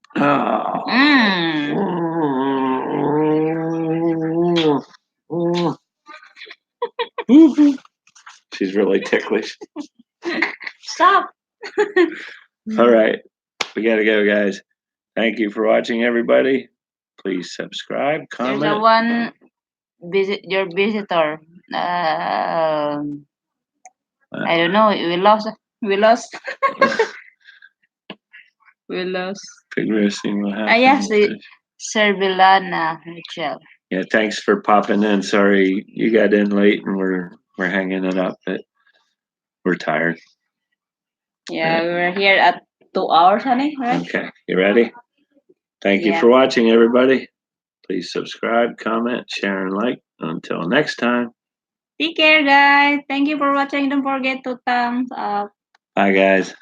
She's really ticklish. Stop. All right. We got to go, guys. Thank you for watching, everybody. Please subscribe, There's a comment. one your visitor. I don't know. We lost. We lost. We lost. Figuring what happened. Yes, Servilana, Michelle. Yeah, thanks for popping in. Sorry you got in late and we're hanging it up, but we're tired. Yeah, we were here at 2 hours, honey, right? Okay, you ready? Thank you Yeah. for watching, everybody. Please subscribe, comment, share, and like. Until next time. Take care, guys. Thank you for watching. Don't forget to thumbs up. Bye, guys.